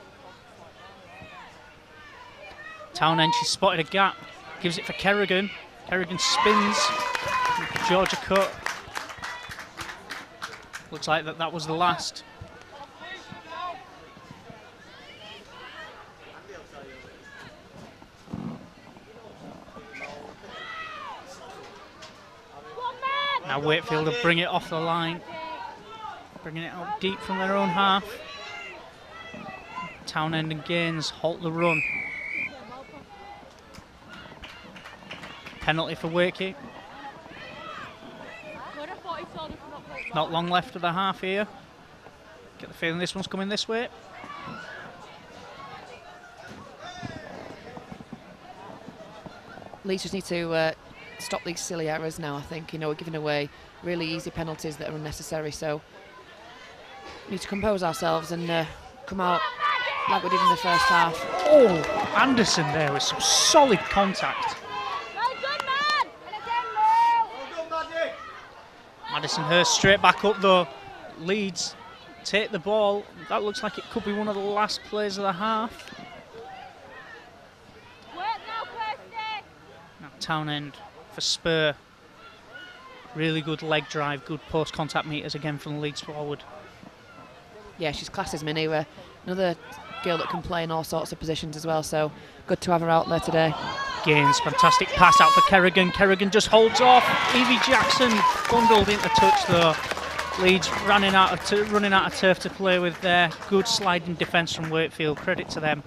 B: Townend, she spotted a gap. Gives it for Kerrigan. Kerrigan spins. Georgia Cut. Looks like that was the last. Now Wakefield will bring it off the line. Bringing it out deep from their own half. Townend and Gaines halt the run. Penalty for Wakey. Not long left of the half here. Get the feeling this one's coming this way.
A: Leeds just need to stop these silly errors now, I think. We're giving away really easy penalties that are unnecessary, so we need to compose ourselves and come out like we did in the first half.
B: Oh, Anderson there with some solid contact. Madison Hurst straight back up though. Leeds take the ball. That looks like it could be one of the last plays of the half. Townend for Spur. Really good leg drive, good post-contact meters again from the Leeds forward.
A: Yeah, she's class as Minnie. Another girl that can play in all sorts of positions as well, so good to have her out there today.
B: Gaines, fantastic pass out for Kerrigan. Kerrigan just holds off. Evie Jackson bundled into touch though. Leeds running out of turf to play with there. Good sliding defence from Wakefield. Credit to them.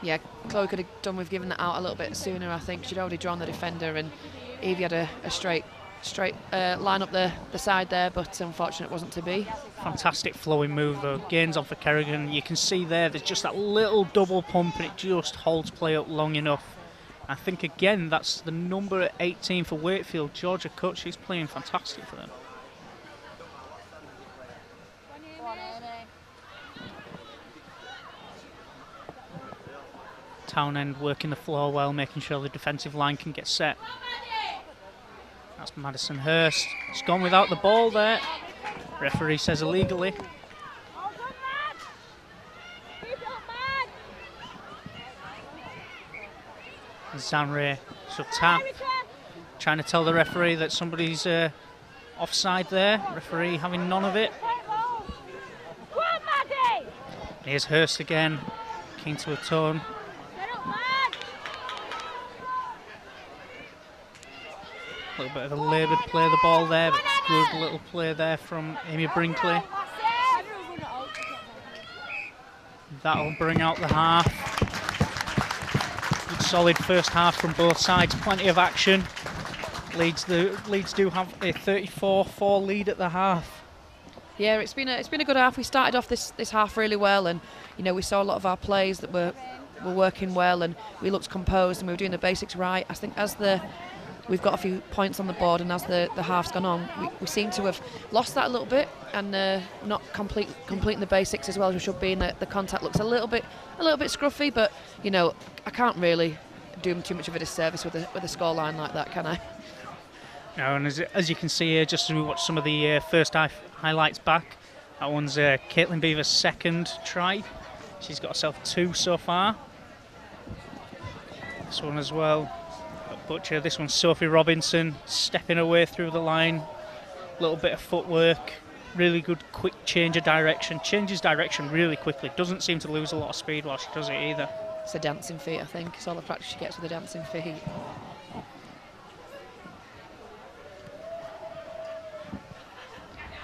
A: Yeah, Chloe could have done with giving that out a little bit sooner. I think she'd already drawn the defender, and Evie had a straight line up the side there, but unfortunately it wasn't to be.
B: Fantastic flowing move though. Gains on for Kerrigan. You can see there's just that little double pump, and it just holds play up long enough. I think again that's the number 18 for Wakefield, Georgia Cutt. She's playing fantastic for them. Townend working the floor well, making sure the defensive line can get set. That's Madison Hurst. She's gone without the ball there. Referee says illegally. Zanre should tap. Trying to tell the referee that somebody's offside there. Referee having none of it. Here's Hurst again. Keen to atone. A little bit of a laboured play of the ball there, but good little play there from Amy Brinkley. That'll bring out the half. Good solid first half from both sides, plenty of action. Leeds do have a 34-4 lead at the half.
A: Yeah, it's been a good half. We started off this half really well, and we saw a lot of our plays that were working well, and we looked composed and we were doing the basics right. I think as we've got a few points on the board, and as the half's gone on, we seem to have lost that a little bit, and not completing the basics as well as we should be. And the contact looks a little bit scruffy, but I can't really do them too much of a disservice with a scoreline like that, can I?
B: No, and as you can see here, just as we watch some of the first highlights back, that one's Caitlin Beaver's second try. She's got herself 2 so far. This one as well. Butcher. This one's Sophie Robinson stepping away through the line. A little bit of footwork. Really good quick change of direction. Changes direction really quickly. Doesn't seem to lose a lot of speed while she does it either.
A: It's a dancing feet, I think. It's all the practice she gets with the dancing feet.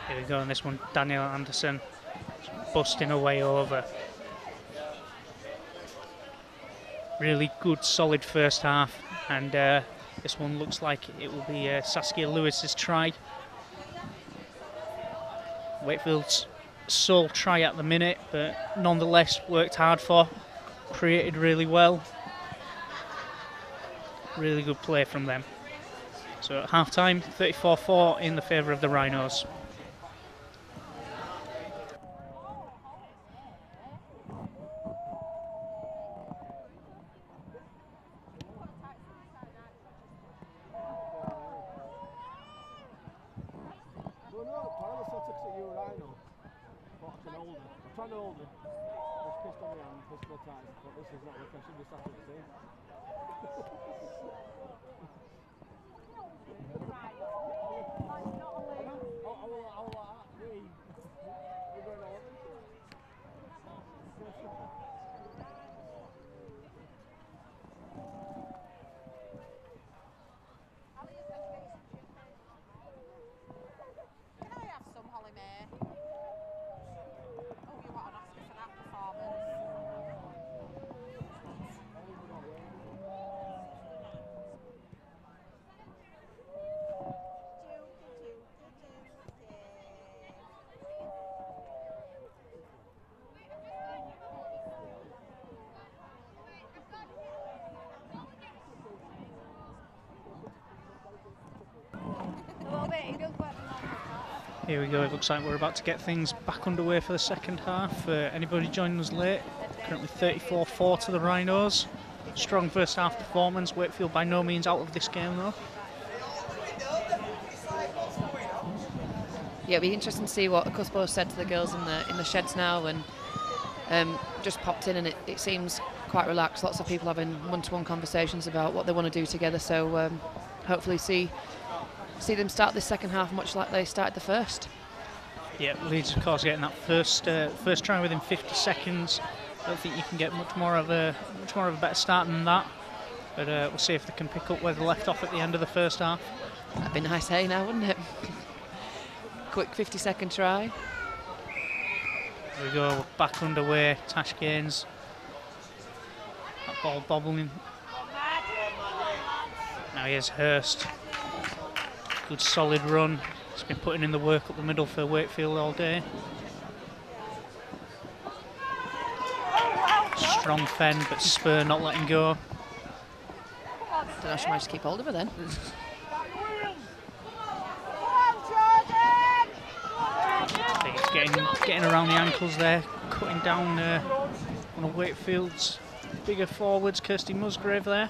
B: Here we go on this one. Daniel Anderson busting her way over. Really good solid first half. And this one looks like it will be Saskia Lewis's try. Wakefield's sole try at the minute, but nonetheless worked hard for. Created really well. Really good play from them. So at half time, 34-4 in the favour of the Rhinos. Here we go, it looks like we're about to get things back underway for the second half. Anybody joining us late? Currently 34-4 to the Rhinos. Strong first half performance. Wakefield by no means out of this game though.
A: Yeah, it'll be interesting to see what Cuspo said to the girls in the sheds now, and just popped in, and it seems quite relaxed. Lots of people having one-to-one conversations about what they want to do together. So hopefully see them start this second half much like they started the first.
B: Yeah, Leeds of course getting that first try within 50 seconds. I don't think you can get much more of a better start than that. But we'll see if they can pick up where they left off at the end of the first half.
A: That'd be nice, hey, now, wouldn't it? Quick 50-second try.
B: There we go, we're back underway. Tash Gaines. That ball bobbling. Now here's Hurst. Good solid run. He's been putting in the work up the middle for Wakefield all day. Strong fend, but Spur not letting go.
A: Don't know if she managed to keep hold of her then.
B: He's getting around the ankles there, cutting down one of Wakefield's bigger forwards, Kirsty Musgrave there.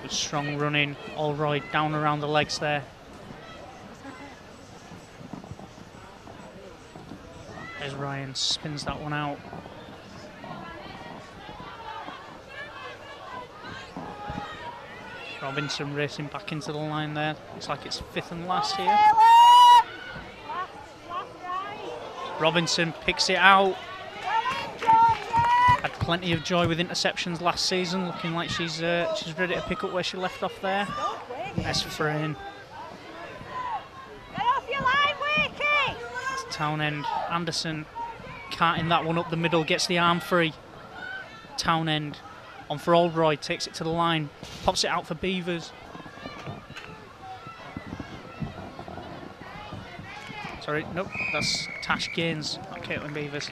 B: Good strong running, all right, down around the legs there. There's Ryan, spins that one out. Robinson racing back into the line there. Looks like it's fifth and last here. Robinson picks it out. Had plenty of joy with interceptions last season, looking like she's ready to pick up where she left off there. Nice frame.
C: Get off your line, Wakey!
B: It's Townend. Anderson carting that one up the middle, gets the arm free. Townend on for Oldroyd, takes it to the line, pops it out for Beavers. Sorry, nope, that's Tash Gaines, not Caitlin Beavers.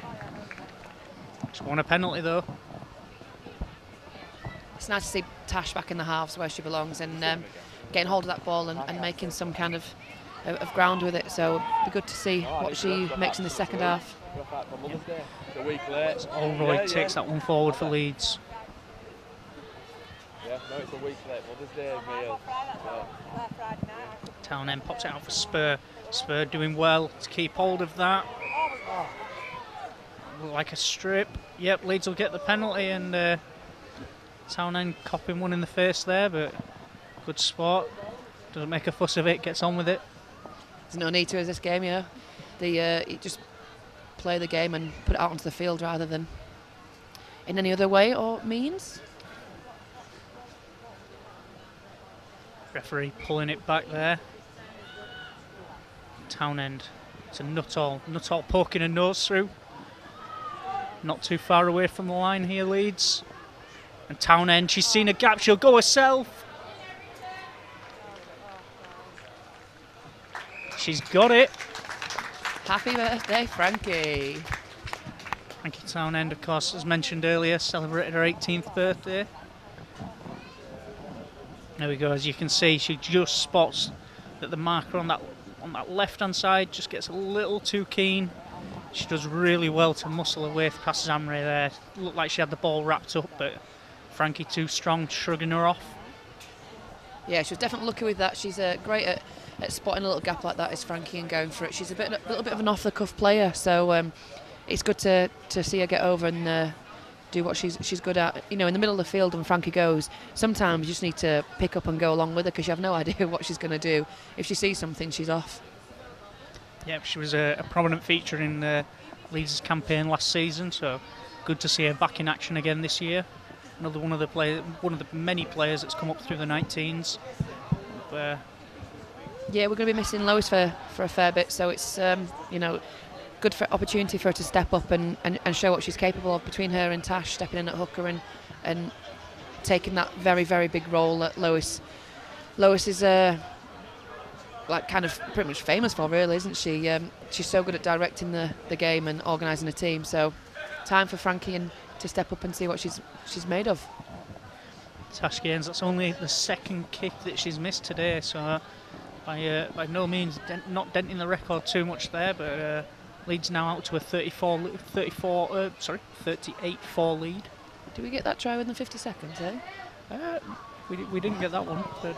B: She won a penalty though.
A: It's nice to see Tash back in the halves where she belongs and getting hold of that ball and making some kind of ground with it. So it'll be good to see what she makes in the second half.
B: Oldroyd takes that one forward for Leeds.
D: Yeah, no, it's a week late. Mother's Day meal.
B: Townend pops it out for Spur. Spur doing well to keep hold of that. Like a strip. Yep, Leeds will get the penalty and Townend copping one in the face there, but good spot. Doesn't make a fuss of it, gets on with it.
A: There's no need to as this game, you know. You just play the game and put it out onto the field rather than in any other way or means.
B: Referee pulling it back there. Townend. It's a Nuttall. Nuttall poking a nose through. Not too far away from the line here, Leeds. And Townend, she's seen a gap, she'll go herself. She's got it.
A: Happy birthday, Frankie.
B: Frankie Townend, of course, as mentioned earlier, celebrated her 18th birthday. There we go, as you can see, she just spots that the marker on that left-hand side just gets a little too keen. She does really well to muscle her way past Zamre there. Looked like she had the ball wrapped up, but Frankie too strong, shrugging her off.
A: Yeah, she was definitely lucky with that. She's great at spotting a little gap like that, is Frankie, and going for it. She's a little bit of an off-the-cuff player, so it's good to see her get over and do what she's good at. You know, in the middle of the field when Frankie goes, sometimes you just need to pick up and go along with her because you have no idea what she's going to do. If she sees something, she's off.
B: Yeah, she was a prominent feature in Leeds' campaign last season, so good to see her back in action again this year. Another one of the many players that's come up through the 19s.
A: Yeah, we're going to be missing Lois for a fair bit, so it's good opportunity for her to step up and show what she's capable of between her and Tash stepping in at hooker and taking that very, very big role that Lois is like kind of pretty much famous for, really, isn't she? She's so good at directing the game and organising a team, so time for Frankie to step up and see what she's made of.
B: Tash Gaines, that's only the second kick that she's missed today, so by no means not denting the record too much there, but Leeds now out to a 38-4 lead.
A: Did we get that try within 50 seconds, eh?
B: We didn't get that one, but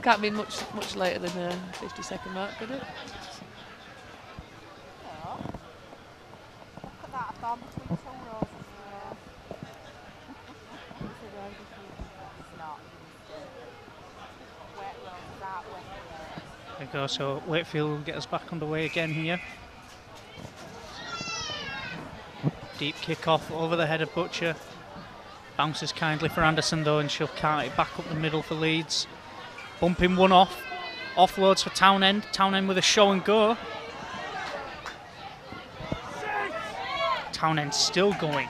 A: can't be much later than the 50-second mark, could it?
C: Look at that. gone between 2 rows of it's a road it's not. Wet roads that way.
B: There we go, so Wakefield will get us back underway again here. Deep kick off over the head of Butcher. Bounces kindly for Anderson though, and she'll cart it back up the middle for Leeds. Bumping one off. Offloads for Townend. Townend with a show and go. Townend still going.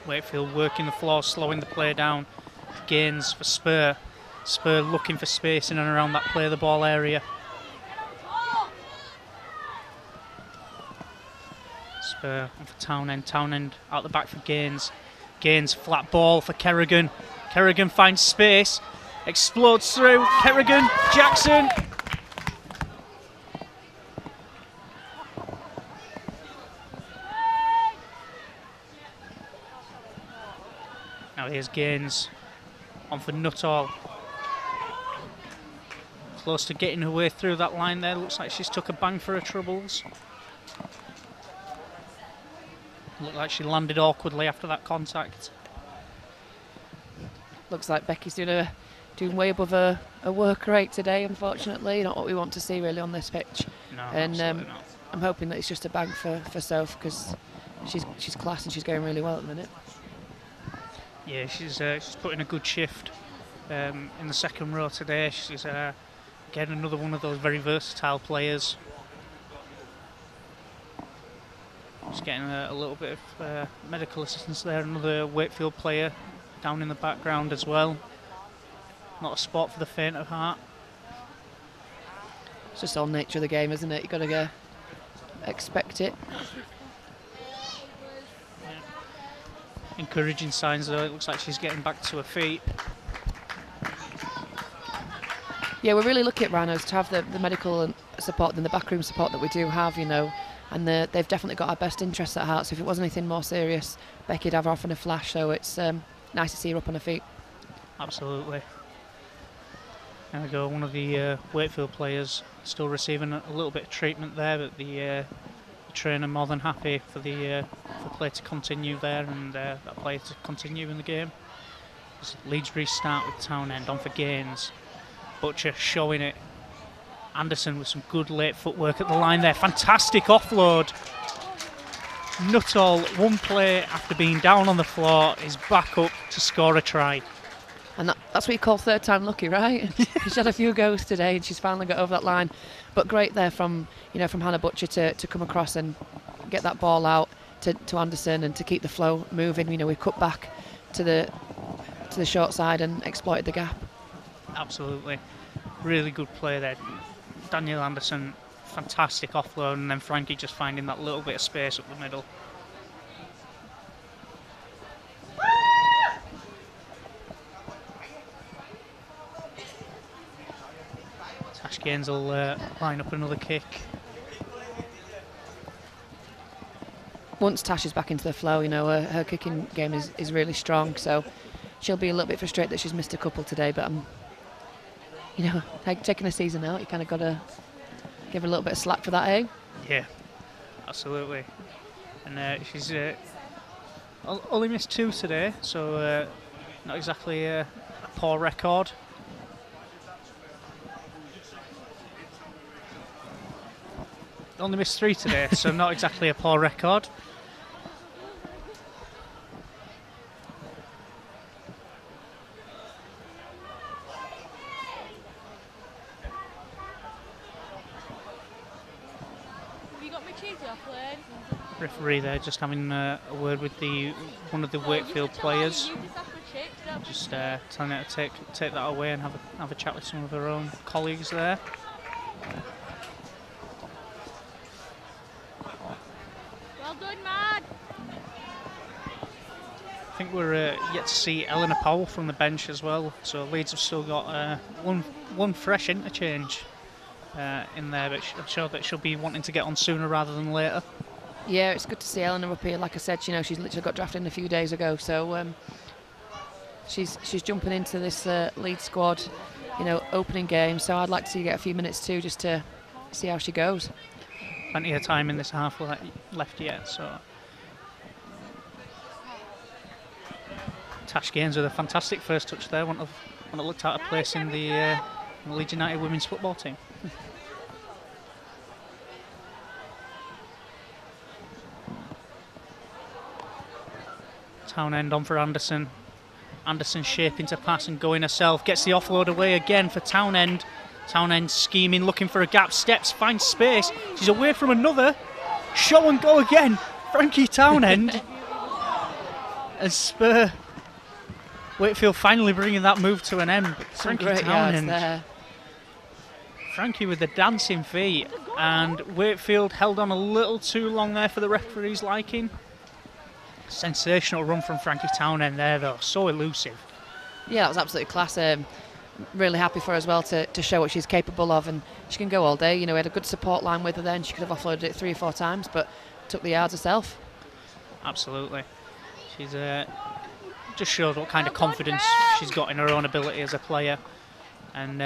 B: Wakefield working the floor, slowing the play down. Gains for Spur. Spur looking for space in and around that play the ball area. Spur on for Townend. Townend out the back for Gaines. Gaines flat ball for Kerrigan. Kerrigan finds space. Explodes through. Kerrigan. Jackson. Now here's Gaines on for Nuttall. Close to getting her way through that line there. Looks like she's took a bang for her troubles. Looked like she landed awkwardly after that contact.
A: Looks like Becky's doing way above her work rate today, unfortunately. Not what we want to see really on this pitch.
B: No,
A: and
B: absolutely not.
A: I'm hoping that it's just a bang for Soph, because she's class and she's going really well at the minute.
B: Yeah, she's put in a good shift in the second row today. She's again another one of those very versatile players. Just getting a little bit of medical assistance there. Another Wakefield player down in the background as well. Not a spot for the faint of heart.
A: It's just all nature of the game, isn't it? You've got to go expect it.
B: Yeah. Encouraging signs though. It looks like she's getting back to her feet.
A: Yeah, we're really lucky at Rhinos to have the medical support and the backroom support that we do have, you know. And they've definitely got our best interests at heart. So if it was anything more serious, Becky'd have her off in a flash. So it's nice to see her up on her feet.
B: Absolutely. There we go. One of the Wakefield players still receiving a little bit of treatment there, but the trainer more than happy for the play to continue there and that play to continue in the game. As Leeds restart with Townend on for Gaines. Butcher showing it. Anderson with some good late footwork at the line there. Fantastic offload. Nuttall, one play after being down on the floor, is back up to score a try.
A: And that's what you call third time lucky, right? She's had a few goes today and she's finally got over that line. But great there from Hannah Butcher to come across and get that ball out to Anderson and to keep the flow moving. You know, we cut back to the short side and exploited the gap.
B: Absolutely. Really good play there. Daniel Anderson, fantastic offload, and then Frankie just finding that little bit of space up the middle. Tash Gaines will line up another kick.
A: Once Tash is back into the flow, you know, her kicking game is really strong, so she'll be a little bit frustrated that she's missed a couple today, but you know, taking a season out, you kind of got to give her a little bit of slack for that, eh?
B: Yeah, absolutely. And she's only missed 2 today, so not exactly a poor record. Only missed 3 today, so not exactly a poor record. Referee there just having a word with one of the Wakefield players, just telling her to take that away and have a chat with some of her own colleagues there.
C: Well done, man.
B: I think we're yet to see Eleanor Powell from the bench as well, so Leeds have still got one fresh interchange in there, but I'm sure that she'll be wanting to get on sooner rather than later.
A: Yeah, it's good to see Eleanor up here. Like I said, you know, she's literally got drafted in a few days ago, so she's jumping into this Leeds squad, you know, opening game. So I'd like to see her get a few minutes too, just to see how she goes.
B: Plenty of time in this half left yet, so. Tash Gaines with a fantastic first touch there. Wouldn't have looked out of place in the Leeds United women's football team. Townend on for Anderson. Anderson shaping to pass and going herself. Gets the offload away again for Townend. Townend scheming, looking for a gap. Steps, finds space. She's away from another. Show and go again. Frankie Townend. And Spur. Wakefield finally bringing that move to an end. But Frankie
A: great yards
B: Townend.
A: there.
B: Frankie with the dancing feet. And Wakefield held on a little too long there for the referee's liking. Sensational run from Frankie Townend there, though. So elusive.
A: Yeah, that was absolutely class. Really happy for her as well to show what she's capable of, and she can go all day. You know, we had a good support line with her then. She could have offloaded it 3 or 4 times, but took the yards herself.
B: Absolutely. She's just shows what kind of confidence she's got in her own ability as a player. And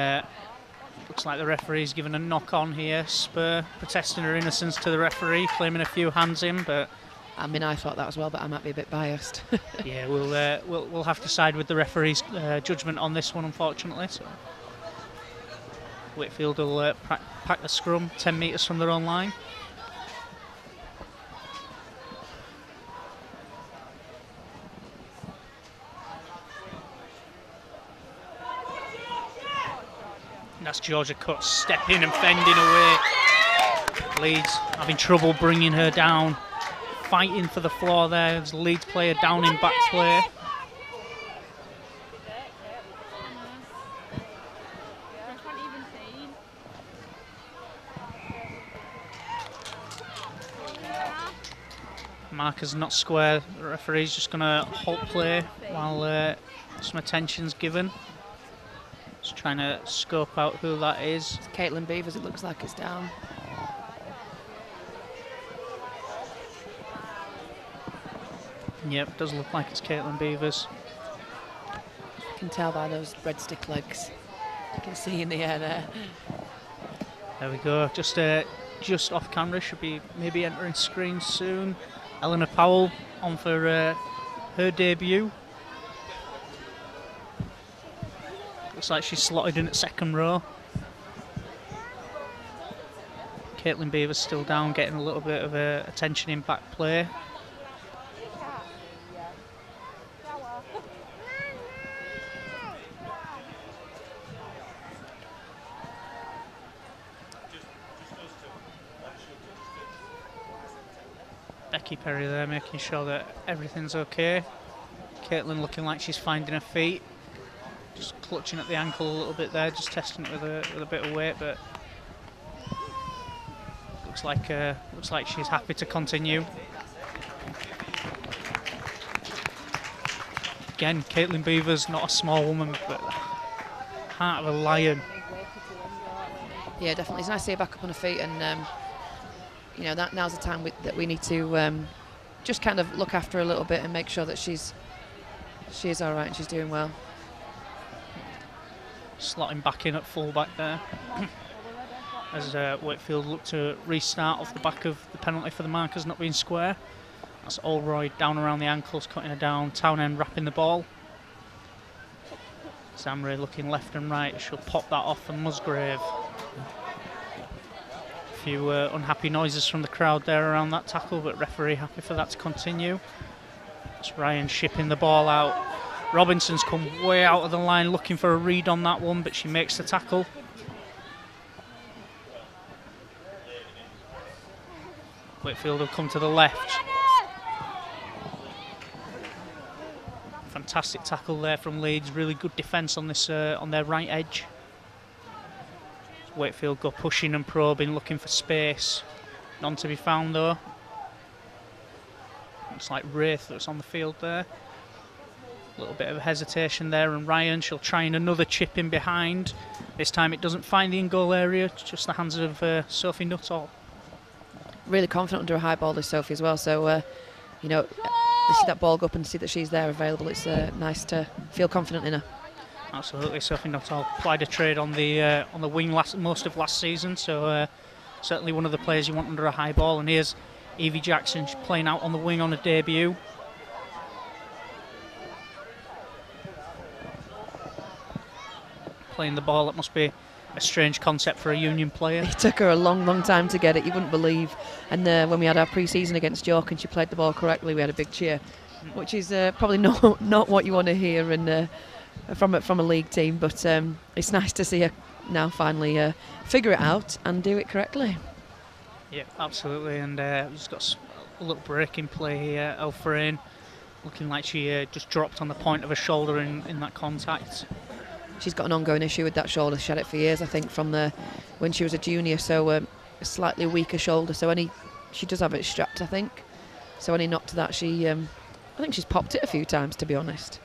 B: looks like the referee's given a knock on here. Spur protesting her innocence to the referee, claiming a few hands in, but
A: I mean, I thought that as well, but I might be a bit biased.
B: yeah, we'll have to side with the referee's judgment on this one, unfortunately. So Wakefield will pack the scrum 10 metres from their own line. And that's Georgia Cutt stepping and fending away. Leeds having trouble bringing her down. Fighting for the floor there. There's a Leeds player down in back play. Marker's not square. The referee's just going to halt play while some attention's given. Just trying to scope out who that is.
A: It's Caitlin Beavers, it looks like it's down.
B: Yep, does look like it's Caitlin Beavers.
A: You can tell by those breadstick legs. You can see in the air there.
B: There we go. Just off camera. Should be maybe entering screen soon. Eleanor Powell on for her debut. Looks like she's slotted in at second row. Caitlin Beavers still down, getting a little bit of attention in back play. Becky Perry there making sure that everything's okay. Caitlin looking like she's finding her feet. Just clutching at the ankle a little bit there, just testing it with a bit of weight, but looks like she's happy to continue. Again, Caitlin Beavers, not a small woman, but heart of a lion.
A: Yeah, definitely. It's nice to see her back up on her feet, and you know, now's the time that we need to just kind of look after her a little bit and make sure that she is all right and she's doing well.
B: Slotting back in at full-back there. As Wakefield look to restart off the back of the penalty for the markers not being square. That's Allroyd down around the ankles, cutting her down. Townend wrapping the ball. Zamre looking left and right. She'll pop that off for Musgrave. A few unhappy noises from the crowd there around that tackle, but referee happy for that to continue. It's Ryan shipping the ball out. Robinson's come way out of the line looking for a read on that one, but she makes the tackle. Wakefield will come to the left. Fantastic tackle there from Leeds. Really good defence on this on their right edge. Wakefield go pushing and probing, looking for space. None to be found though. Looks like Wraith that's on the field there. A little bit of hesitation there, and Ryan, she'll try and another chip in behind. This time it doesn't find the in-goal area, just the hands of Sophie Nuttall.
A: Really confident under a high ball is Sophie as well, so you know, they see that ball go up and see that she's there available. It's nice to feel confident in her.
B: Absolutely, Sophie Nuttall applied a trade on the wing most of last season, so certainly one of the players you want under a high ball. And here's Evie Jackson, she's playing out on the wing on a debut. Playing the ball, that must be a strange concept for a Union player.
A: It took her a long time to get it, you wouldn't believe. And when we had our pre-season against York and she played the ball correctly, we had a big cheer, which is probably not what you want to hear from a league team. But it's nice to see her now finally figure it out and do it correctly.
B: Yeah, absolutely. And we've got a little break in play here. Elfrain looking like she just dropped on the point of her shoulder in that contact.
A: She's got an ongoing issue with that shoulder. She had it for years, I think, from when she was a junior. So a slightly weaker shoulder. So she does have it strapped, I think. So any knock to that, I think she's popped it a few times, to be honest.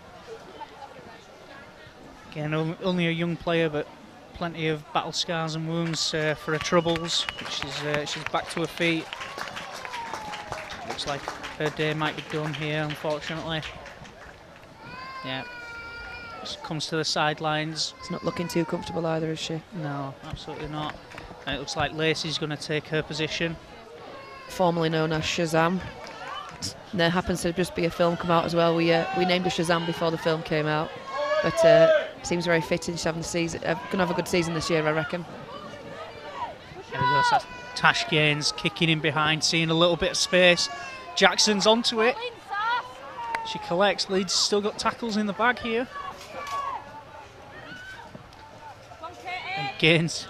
B: Again, only a young player, but plenty of battle scars and wounds for her troubles. She's back to her feet. Looks like her day might be done here, unfortunately. Yeah. Comes to the sidelines.
A: It's not looking too comfortable either, is she?
B: No, absolutely not. And it looks like Lacey's going to take her position.
A: Formerly known as Shazam. There happens to just be a film come out as well. We named her Shazam before the film came out, but seems very fitting. She's having going to have a good season this year, I reckon.
B: There we go. So that's Tash Gaines kicking in behind, seeing a little bit of space. Jackson's onto it. She collects. Leeds still got tackles in the bag here. And Gaines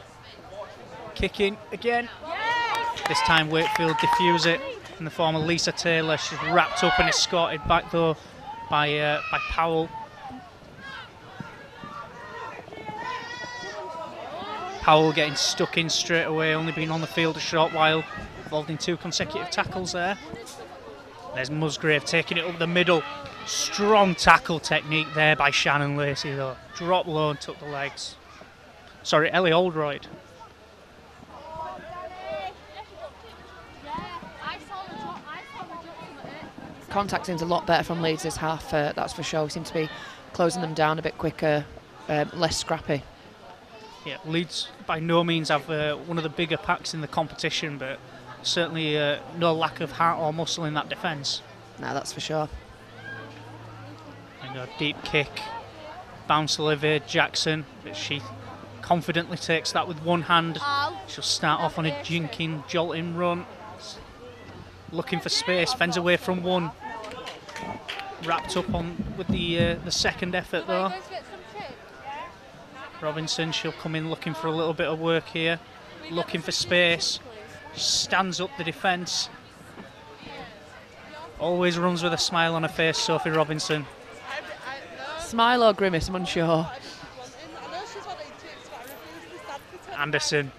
B: kicking again. This time Wakefield diffuse it in the form of Lisa Taylor. She's wrapped up and escorted back though by Powell. Powell getting stuck in straight away, only been on the field a short while, involved in 2 consecutive tackles there. There's Musgrave taking it up the middle. Strong tackle technique there by Shannon Lacey though. Drop low and took the legs. Sorry, Ellie Oldroyd.
A: Contact seems a lot better from Leeds this half, that's for sure. We seem to be closing them down a bit quicker, less scrappy.
B: Yeah, Leeds by no means have one of the bigger packs in the competition, but certainly no lack of heart or muscle in that defence.
A: No, that's for sure.
B: And a deep kick. Bounce Olivia Jackson, but she confidently takes that with one hand. She'll start off on a jinking, jolting run. Looking for space, fends away from one. Wrapped up with the second effort though. Robinson, she'll come in looking for a little bit of work here. Looking for space. Stands up the defence. Always runs with a smile on her face, Sophie Robinson.
A: Smile or grimace, I'm unsure.
B: Anderson.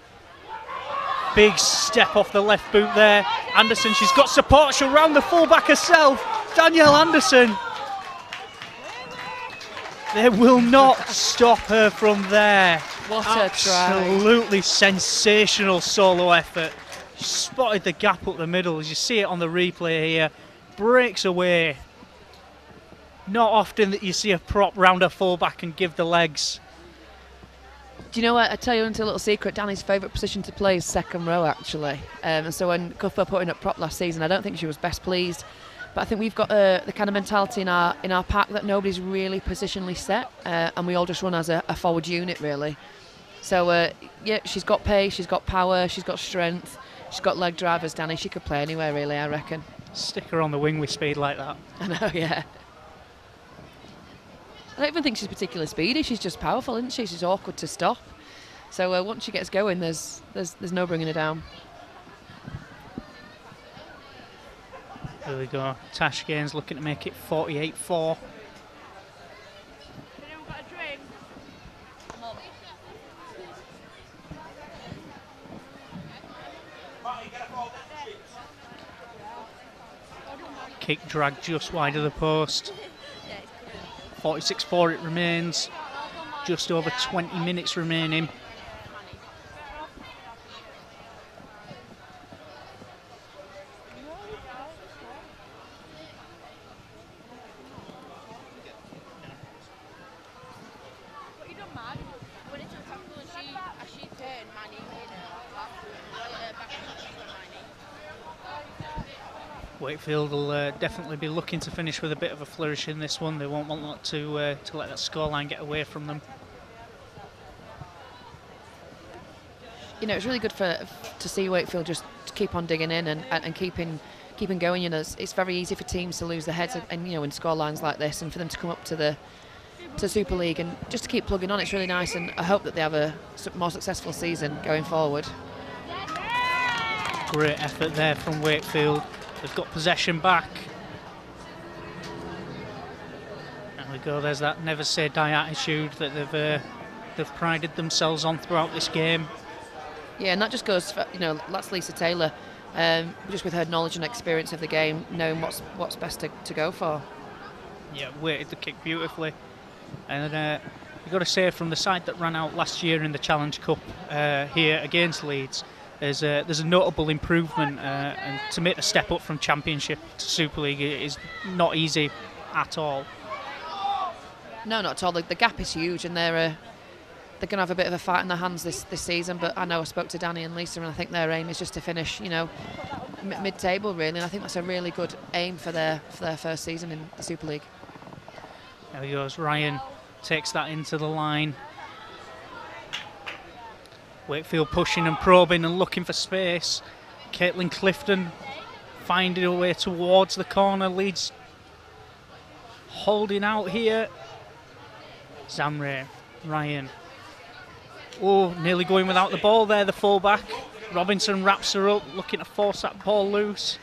B: Big step off the left boot there. Anderson, she's got support. She'll round the fullback herself. Danielle Anderson. They will not stop her from there.
A: What a try.
B: Absolutely sensational solo effort. She spotted the gap up the middle. As you see it on the replay here. Breaks away. Not often that you see a prop round her fullback and give the legs.
A: Do you know what? I tell you a little secret. Danny's favourite position to play is second row, actually. And so when Cuthbert putting up prop last season, I don't think she was best pleased. But I think we've got the kind of mentality in our pack that nobody's really positionally set, and we all just run as a forward unit, really. So yeah, she's got pace, she's got power, she's got strength, she's got leg drivers. Danny, she could play anywhere, really, I reckon.
B: Stick her on the wing with speed like that.
A: I know, yeah. I don't even think she's particularly speedy. She's just powerful, isn't she? She's awkward to stop. So once she gets going, there's no bringing her down.
B: There we go. Tash Gaines looking to make it 48-4. Kick drag just wide of the post. 46-4 it remains. Just over 20 minutes remaining. Wakefield will definitely be looking to finish with a bit of a flourish in this one. They won't want to let that scoreline get away from them.
A: You know, it's really good to see Wakefield just keep on digging in and keeping going. You know, it's very easy for teams to lose their heads and you know, in score lines like this, and for them to come up to Super League and just to keep plugging on. It's really nice, and I hope that they have a more successful season going forward.
B: Great effort there from Wakefield. They've got possession back. There we go. There's that never say die attitude that they've prided themselves on throughout this game.
A: Yeah, and that just goes for, you know, that's Lisa Taylor, just with her knowledge and experience of the game, knowing what's best to go for.
B: Yeah, weighted the kick beautifully. And you've got to say, from the side that ran out last year in the Challenge Cup here against Leeds, there's a notable improvement, and to make the step up from Championship to Super League is not easy at all.
A: No, not at all. The gap is huge, and they're going to have a bit of a fight in their hands this season. But I know I spoke to Danny and Lisa, and I think their aim is just to finish, you know, mid-table really. And I think that's a really good aim for their first season in the Super League.
B: There he goes. Ryan takes that into the line. Wakefield pushing and probing and looking for space. Caitlin Clifton finding her way towards the corner. Leeds holding out here. Zamre, Ryan. Oh, nearly going without the ball there, the fullback. Robinson wraps her up, looking to force that ball loose.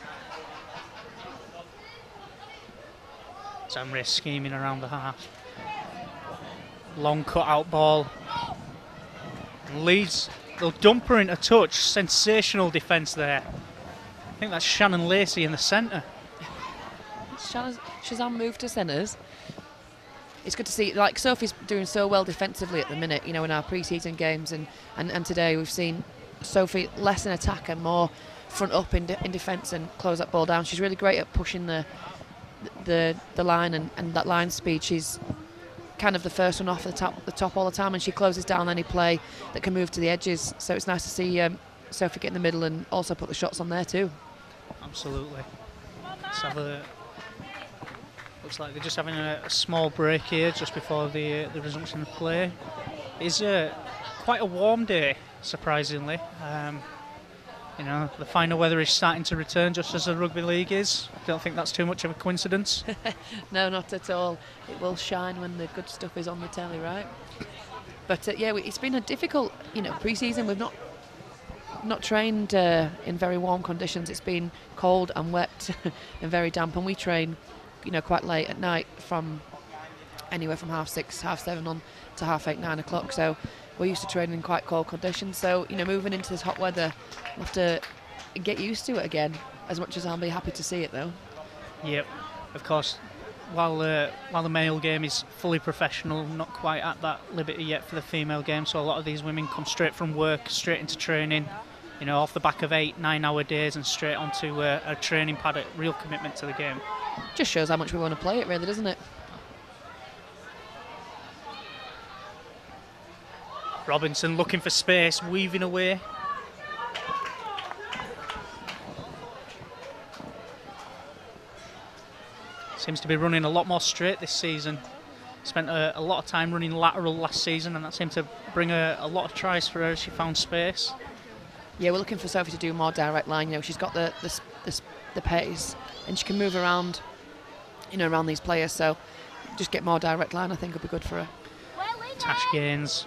B: Zamre scheming around the half. Long cut-out ball. Leeds, they'll dump her in a touch. Sensational defence there. I think that's Shannon Lacey in the centre.
A: Shazam moved to centres. It's good to see, like, Sophie's doing so well defensively at the minute, you know, in our pre-season games, and today we've seen Sophie less in attack and more front up in defence and close that ball down. She's really great at pushing the line and that line speed. She's kind of the first one off the top all the time, and she closes down any play that can move to the edges. So it's nice to see Sophie get in the middle and also put the shots on there too.
B: Absolutely. Let's have a. Looks like they're just having a small break here just before the resumption of play. It's quite a warm day, surprisingly. You know, the finer weather is starting to return just as the rugby league is. I don't think that's too much of a coincidence.
A: No, not at all. It will shine when the good stuff is on the telly, right? But yeah, it's been a difficult, you know, pre-season. We've not trained in very warm conditions. It's been cold and wet and very damp, and we train, you know, quite late at night, from anywhere from 6:30, 7:30 on to 8:30, 9 o'clock. So we're used to training in quite cold conditions. So, you know, moving into this hot weather, we'll have to get used to it again, as much as I'll be happy to see it though. Yep,
B: of course. While the male game is fully professional, not quite at that liberty yet for the female game. So a lot of these women come straight from work, straight into training, you know, off the back of 8-9 hour days and straight onto a training paddock. Real commitment to the game.
A: Just shows how much we want to play it, really, doesn't it?
B: Robinson looking for space, weaving away. Seems to be running a lot more straight this season. Spent a lot of time running lateral last season, and that seemed to bring a lot of tries for her as she found space.
A: Yeah, we're looking for Sophie to do more direct line. You know, she's got the pace, and she can move around, you know, around these players. So just get more direct line, I think, would be good for her.
B: Tash Gaines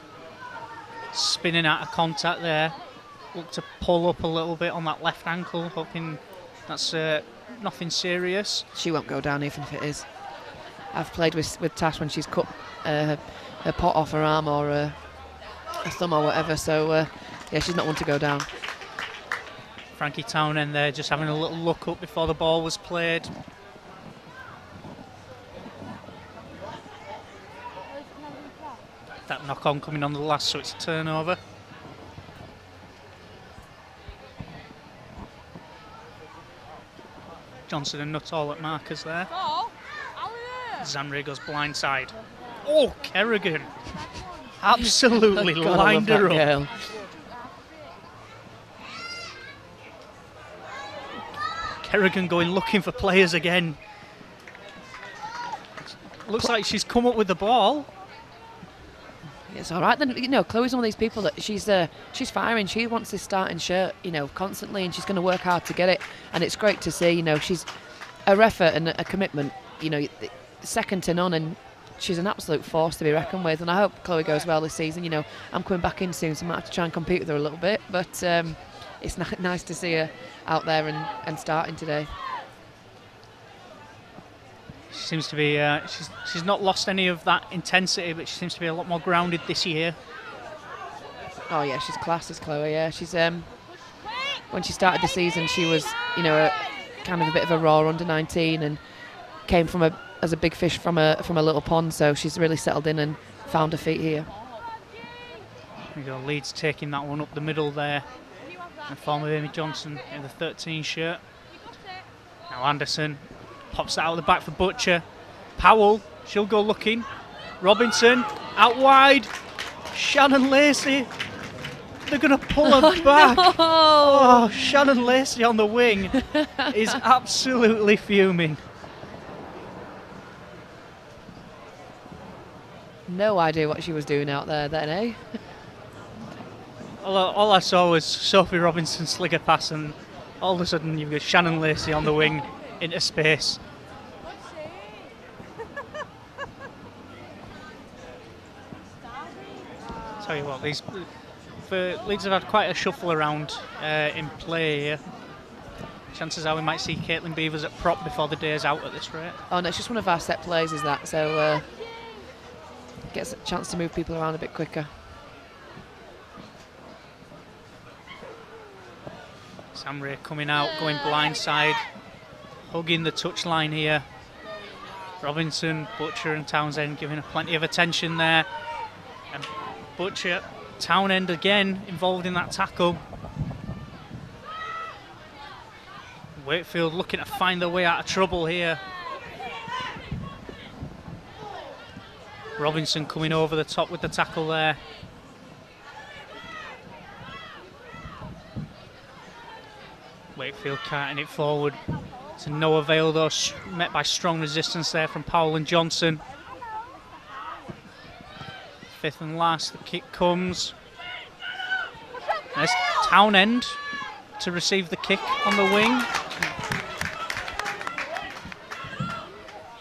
B: spinning out of contact there. Look to pull up a little bit on that left ankle, hoping that's nothing serious.
A: She won't go down even if it is. I've played with Tash when she's cut her pot off her arm or her thumb or whatever, so yeah, she's not one to go down.
B: Frankie Townend there just having a little look up before the ball was played. That knock on coming on the last, so it's a turnover. Johnson and Nuttall at markers there. Zamre goes blindside. Oh, Kerrigan absolutely lined her up. Kerrigan going looking for players again. Looks like she's come up with the ball.
A: It's all right then. You know, Chloe's one of these people that she's firing. She wants this starting shirt, you know, constantly, and she's going to work hard to get it. And it's great to see. You know, she's her effort and a commitment. You know, second to none, and she's an absolute force to be reckoned with. And I hope Chloe goes well this season. You know, I'm coming back in soon, so I might have to try and compete with her a little bit. But it's nice to see her out there and starting today.
B: She seems to be, she's not lost any of that intensity, but she seems to be a lot more grounded this year.
A: Oh yeah, she's class as Chloe. Yeah, she's when she started the season, she was, you know, kind of a bit of a raw under 19 and came from as a big fish from a little pond. So she's really settled in and found her feet here.
B: There you go, Leeds taking that one up the middle there. And former Amy Johnson in the 13 shirt. Now Anderson pops that out of the back for Butcher. Powell, she'll go looking. Robinson, out wide. Shannon Lacey. They're going to pull her back.
A: No.
B: Oh, Shannon Lacey on the wing is absolutely fuming.
A: No idea what she was doing out there then, eh?
B: All I saw was Sophie Robinson slick a pass, and all of a sudden you've got Shannon Lacey on the wing into space. Tell you what, Leeds have had quite a shuffle around in play here. Chances are we might see Caitlin Beavers at prop before the day's out at this rate.
A: Oh no, it's just one of our set plays, is that? So gets a chance to move people around a bit quicker.
B: Samray coming out, going blindside, hugging the touchline here. Robinson, Butcher and Townsend giving her plenty of attention there. And Butcher, Townend again involved in that tackle. Wakefield looking to find their way out of trouble here. Robinson coming over the top with the tackle there. Wakefield carting it forward to no avail though, met by strong resistance there from Powell and Johnson. Fifth and last, the kick comes. There's Townend to receive the kick on the wing.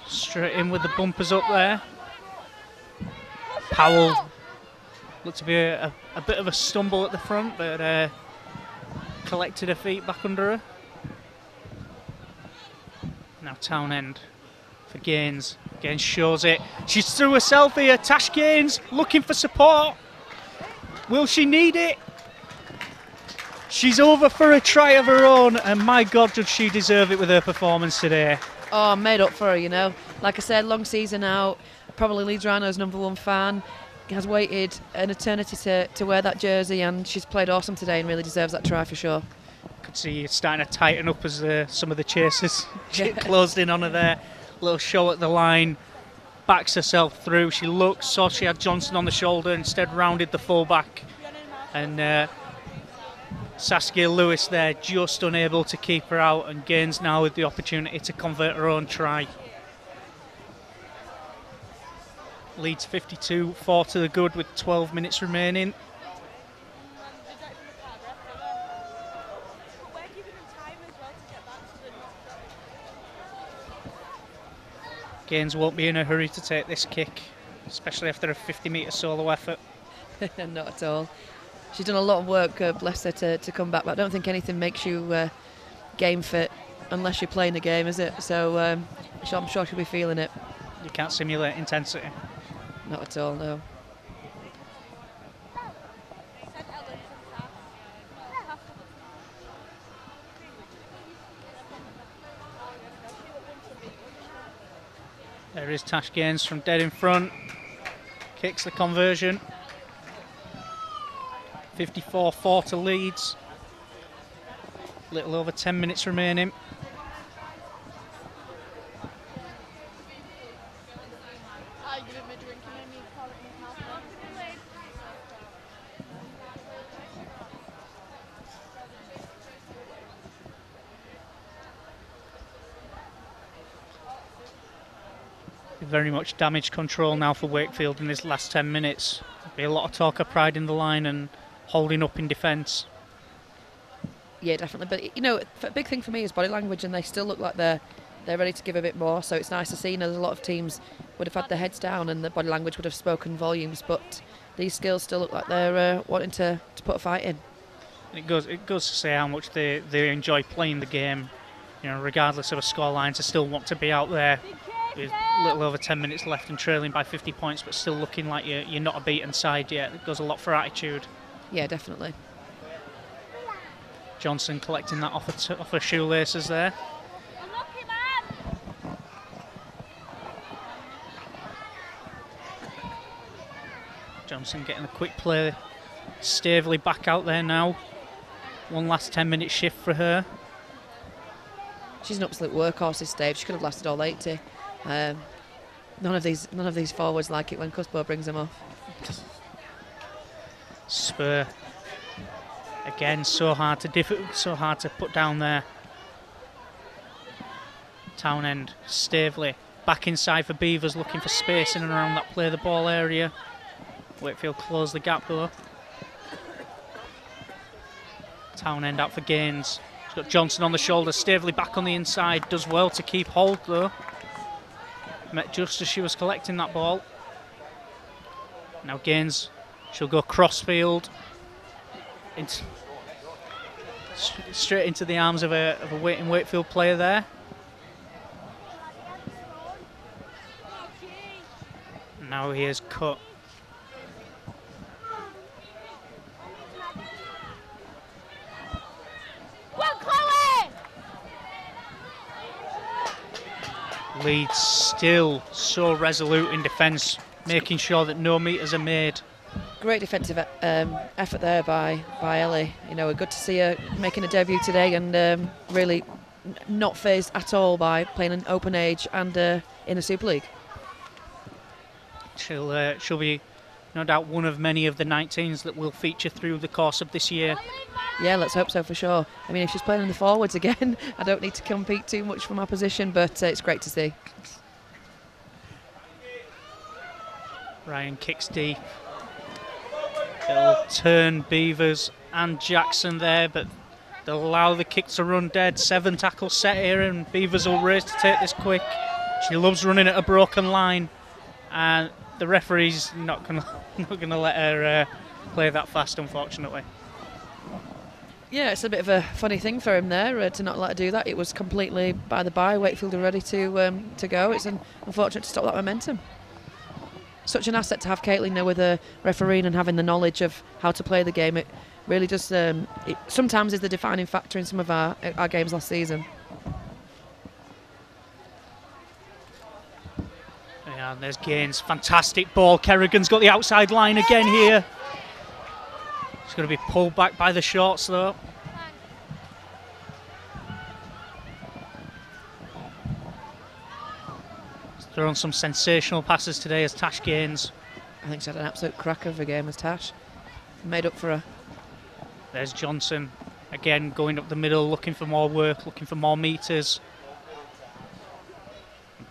B: Straight in with the bumpers up there. Powell looked to be a bit of a stumble at the front, but collected her feet back under her. Now Townend for Gaines. Gaines shows it. She's through herself here. Tash Gaines looking for support. Will she need it? She's over for a try of her own, and my God, does she deserve it with her performance today.
A: Oh, made up for her, you know. Like I said, long season out. Probably Leeds Rhinos' #1 fan. Has waited an eternity to wear that jersey, and she's played awesome today and really deserves that try for sure.
B: Could see it starting to tighten up as some of the chasers get closed in on her there. Little show at the line, backs herself through. She looked, saw she had Johnson on the shoulder, instead rounded the fullback, and Saskia Lewis there just unable to keep her out, and Gaines now with the opportunity to convert her own try. Leeds 52, 4 to the good with 12 minutes remaining. Gaines won't be in a hurry to take this kick, especially after a 50-metre solo effort.
A: Not at all. She's done a lot of work, bless her, to come back, but I don't think anything makes you game fit unless you're playing the game, is it? So I'm sure she'll be feeling it.
B: You can't simulate intensity.
A: Not at all, no.
B: There is Tash Gaines from dead in front. Kicks the conversion. 54-4 to Leeds. Little over 10 minutes remaining. Very much damage control now for Wakefield in this last 10 minutes. There'll be a lot of talk of pride in the line and holding up in defence.
A: Yeah, definitely. But you know, a big thing for me is body language, and they still look like they're ready to give a bit more. So it's nice to see. You know, there's a lot of teams would have had their heads down, and the body language would have spoken volumes. But these skills still look like they're wanting to put a fight in.
B: It goes to say how much they enjoy playing the game. You know, regardless of a scoreline, to still want to be out there with a little over 10 minutes left and trailing by 50 points, but still looking like you're not a beaten side yet. It goes a lot for attitude.
A: Yeah, definitely.
B: Johnson collecting that off her shoelaces there. Johnson getting a quick play. Stavely back out there now. One last 10-minute shift for her.
A: She's an absolute workhorse this stage. She could have lasted all 80. None of these forwards like it when Cuspo brings them off.
B: Spur again, so hard to put down there. Townend, Stavely back inside for Beavers, looking for space in and around that play the ball area. Wakefield close the gap though. Townend out for Gaines. She's got Johnson on the shoulder. Stavely back on the inside. Does well to keep hold though. Met just as she was collecting that ball. Now Gaines, she'll go crossfield. Straight into the arms of a waiting Wakefield player there. Now he is cut. Leeds still so resolute in defence, making sure that no meters are made.
A: Great defensive effort there by Ellie. You know, good to see her making a debut today and really not phased at all by playing an open age and in a Super League.
B: She'll be no doubt one of many of the 19s that will feature through the course of this year.
A: Yeah, let's hope so for sure. I mean, if she's playing in the forwards again, I don't need to compete too much for my position, but it's great to see.
B: Ryan kicks deep. It'll turn Beavers and Jackson there, but they'll allow the kick to run dead. 7 tackles set here, and Beavers will race to take this quick. She loves running at a broken line, and the referee's not gonna let her play that fast, unfortunately.
A: Yeah, it's a bit of a funny thing for him there to not let her do that. It was completely by the by. Wakefield are ready to go. It's unfortunate to stop that momentum. Such an asset to have Caitlin there with a refereeing and having the knowledge of how to play the game. It really does. It sometimes is the defining factor in some of our games last season.
B: Yeah, and there's Gaines. Fantastic ball. Kerrigan's got the outside line again here. It's going to be pulled back by the shorts though. He's thrown some sensational passes today as Tash Gaines.
A: I think she had an absolute cracker of a game as Tash. Made up for her.
B: There's Johnson again going up the middle, looking for more work, looking for more meters.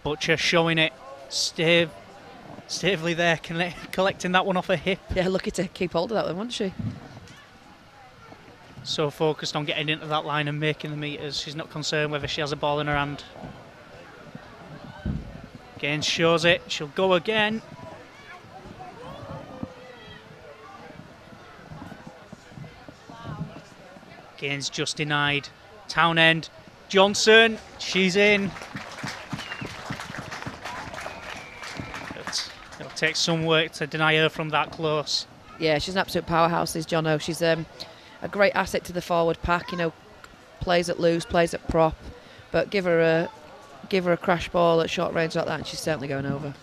B: Butcher showing it. Stavely there, collecting that one off her hip.
A: Yeah, lucky to keep hold of that one, wasn't she?
B: So focused on getting into that line and making the meters. She's not concerned whether she has a ball in her hand. Gaines shows it. She'll go again. Gaines just denied. Townend. Johnson. She's in. It'll take some work to deny her from that close.
A: Yeah, she's an absolute powerhouse, is Jono. She's a great asset to the forward pack. You know, plays at loose, plays at prop, but give her a crash ball at short range like that, and she's certainly going over.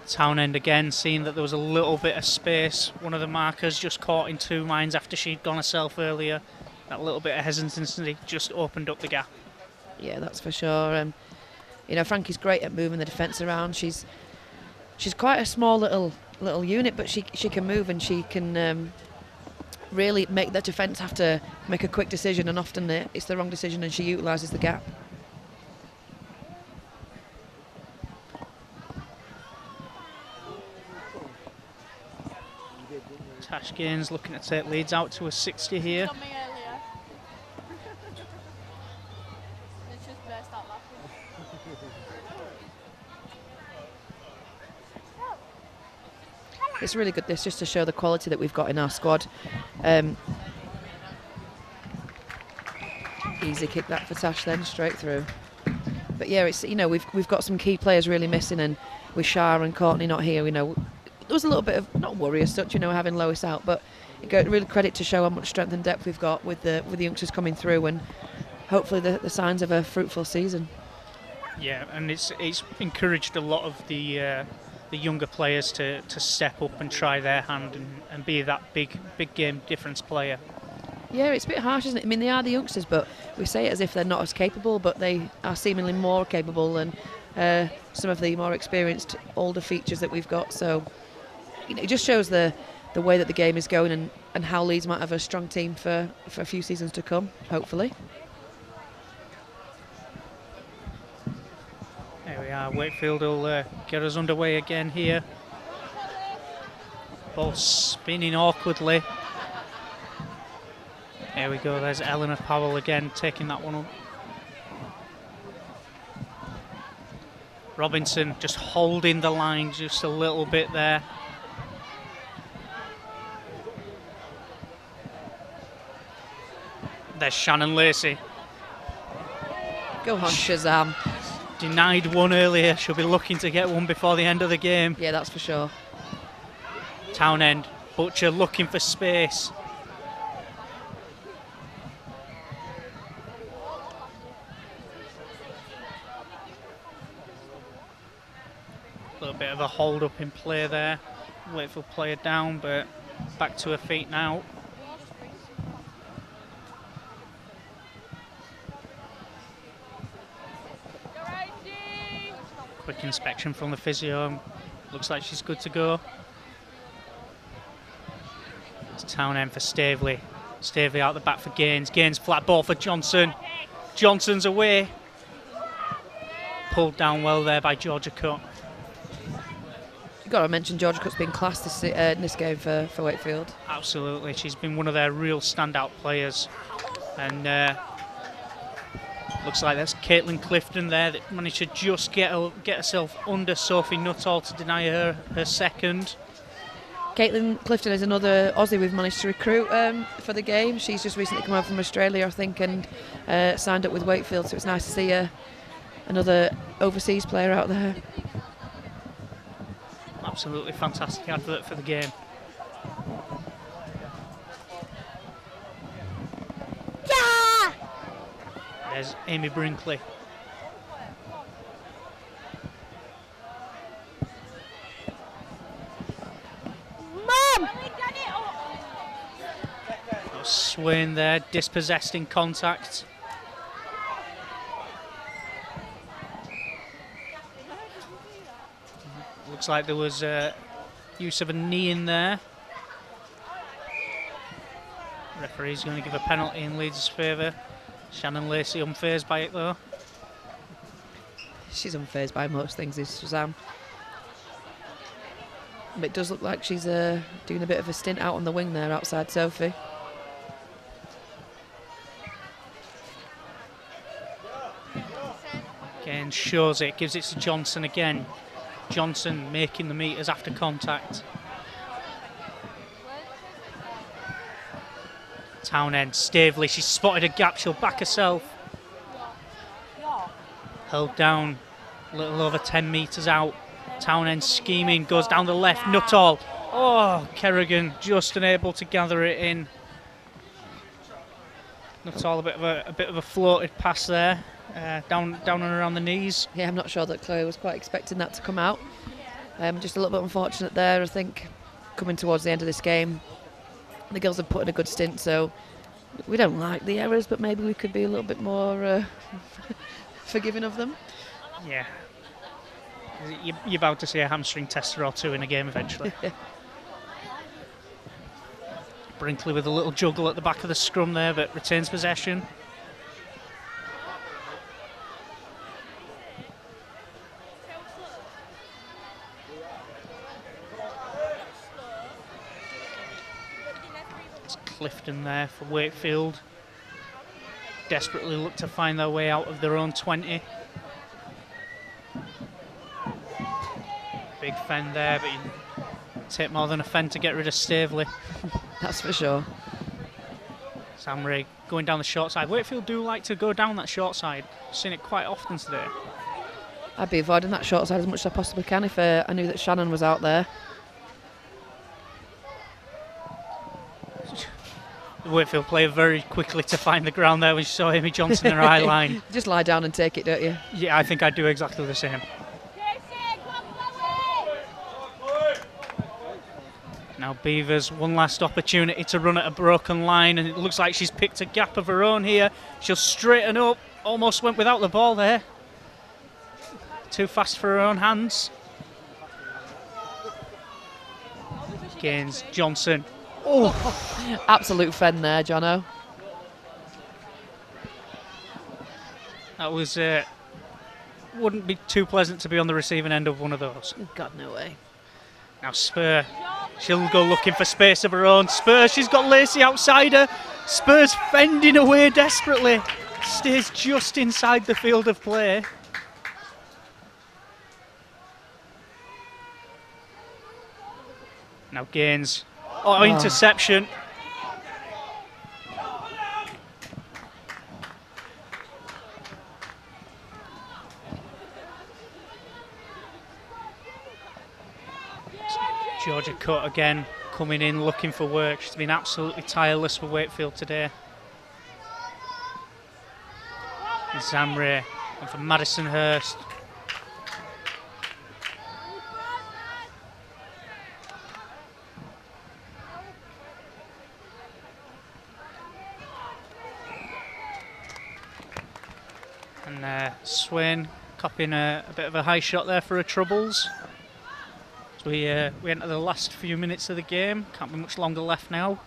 B: Townend again, seeing that there was a little bit of space. One of the markers just caught in 2 minds after she'd gone herself earlier. That little bit of hesitancy just opened up the gap.
A: Yeah, that's for sure. You know, Frankie's great at moving the defence around. She's quite a small little unit, but she can move and she can really make the defence have to make a quick decision, and often it's the wrong decision, and she utilises the gap.
B: Tash Gaines looking to take Leeds out to a 60 here.
C: Got me earlier. It's just burst out laughing.
A: It's really good, this, just to show the quality that we've got in our squad. Easy kick that for Tash then, straight through. But yeah, it's, you know, we've got some key players really missing, and with Shah and Courtney not here, you know, there was a little bit of, not worry as such, you know, having Lois out, but it got really credit to show how much strength and depth we've got with the youngsters coming through, and hopefully the signs of a fruitful season.
B: Yeah, and it's encouraged a lot of the younger players to step up and try their hand and be that big game difference player.
A: Yeah, it's a bit harsh, isn't it? I mean, they are the youngsters, but we say it as if they're not as capable, but they are seemingly more capable than some of the more experienced older features that we've got. So, you know, it just shows the way that the game is going, and how Leeds might have a strong team for a few seasons to come, hopefully.
B: There we are, Wakefield will get us underway again here. Ball spinning awkwardly. There we go, there's Eleanor Powell again taking that one up. Robinson just holding the line just a little bit there. There's Shannon Lacey.
A: Go on, Shazam.
B: Denied one earlier, she'll be looking to get one before the end of the game.
A: Yeah, that's for sure.
B: Townend, Butcher looking for space. A little bit of a hold up in play there. Wakefield player down, but back to her feet now. Quick inspection from the physio. Looks like she's good to go. It's Townend for Staveley. Staveley out the back for Gaines. Gaines flat ball for Johnson. Johnson's away. Pulled down well there by Georgia Cutt.
A: You've got to mention Georgia Cutt's been class in this game for Wakefield.
B: Absolutely, she's been one of their real standout players. And looks like that's Caitlin Clifton there that managed to just get herself under Sophie Nuttall to deny her second.
A: Caitlin Clifton is another Aussie we've managed to recruit for the game. She's just recently come over from Australia, I think, and signed up with Wakefield, so it's nice to see another overseas player out there.
B: Absolutely fantastic advert for the game.
C: Yeah!
B: There's Amy Brinkley.
C: Mum!
B: Swain there, dispossessed in contact. Looks like there was use of a knee in there. Referee's going to give a penalty in Leeds' favour. Shannon Lacey unfazed by it though.
A: She's unfazed by most things, is Shazam. But it does look like she's doing a bit of a stint out on the wing there outside Sophie.
B: Again, shows it, gives it to Johnson again. Johnson making the meters after contact. Townend, Staveley, she's spotted a gap, she'll back herself. Held down, a little over 10 metres out. Townend scheming, goes down the left, Nuttall. Oh, Kerrigan just unable to gather it in. Nuttall, a bit of a floated pass there, down and around the knees.
A: Yeah, I'm not sure that Chloe was quite expecting that to come out. Just a little bit unfortunate there, I think, coming towards the end of this game. The girls have put in a good stint, so we don't like the errors, but maybe we could be a little bit more forgiving of them.
B: Yeah. You're about to see a hamstring tester or two in a game eventually. Brinkley with a little juggle at the back of the scrum there, but retains possession. Clifton there for Wakefield. Desperately look to find their way out of their own 20. Big fend there, but you take more than a fend to get rid of Staveley.
A: That's for sure.
B: Samray going down the short side. Wakefield do like to go down that short side. I've seen it quite often today.
A: I'd be avoiding that short side as much as I possibly can if I knew that Shannon was out there.
B: The Wakefield player very quickly to find the ground there when she saw Amy Johnson in her eye line.
A: Just lie down and take it, don't you?
B: Yeah, I think I'd do exactly the same. Now Beavers, one last opportunity to run at a broken line, and it looks like she's picked a gap of her own here. She'll straighten up, almost went without the ball there. Too fast for her own hands. Gains Johnson.
A: Oh, absolute fend there, Jono.
B: That was, wouldn't be too pleasant to be on the receiving end of one of those.
A: God, no way.
B: Now Spur, she'll go looking for space of her own. Spur, she's got Lacey outside her. Spur's fending away desperately. Stays just inside the field of play. Now Gaines. Oh, interception. Georgia Cut again coming in looking for work. She's been absolutely tireless for Wakefield today. And Zamray and for Madison Hurst. And Swain copying a bit of a high shot there for her troubles. So we enter the last few minutes of the game. Can't be much longer left now.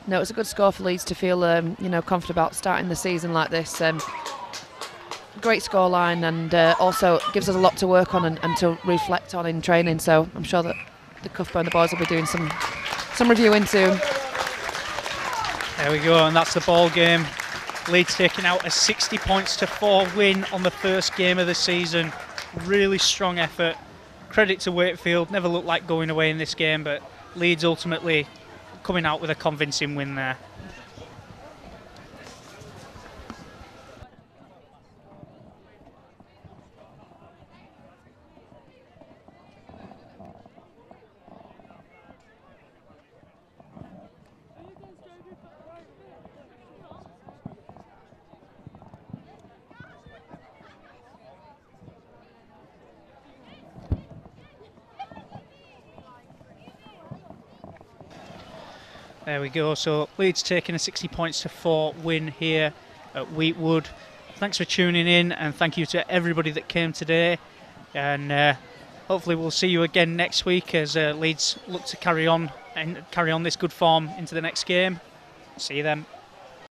A: No, it's a good score for Leeds to feel confident about starting the season like this. Great scoreline, and also gives us a lot to work on and to reflect on in training. So I'm sure that the Cuthbert and the boys will be doing some reviewing soon.
B: There we go, and that's the ball game. Leeds taking out a 60-4 win on the first game of the season. Really strong effort. Credit to Wakefield. Never looked like going away in this game, but Leeds ultimately coming out with a convincing win there. There we go, so Leeds taking a 60-4 win here at Wheatwood. Thanks for tuning in, and thank you to everybody that came today. And hopefully we'll see you again next week as Leeds look to carry on this good form into the next game. See you then.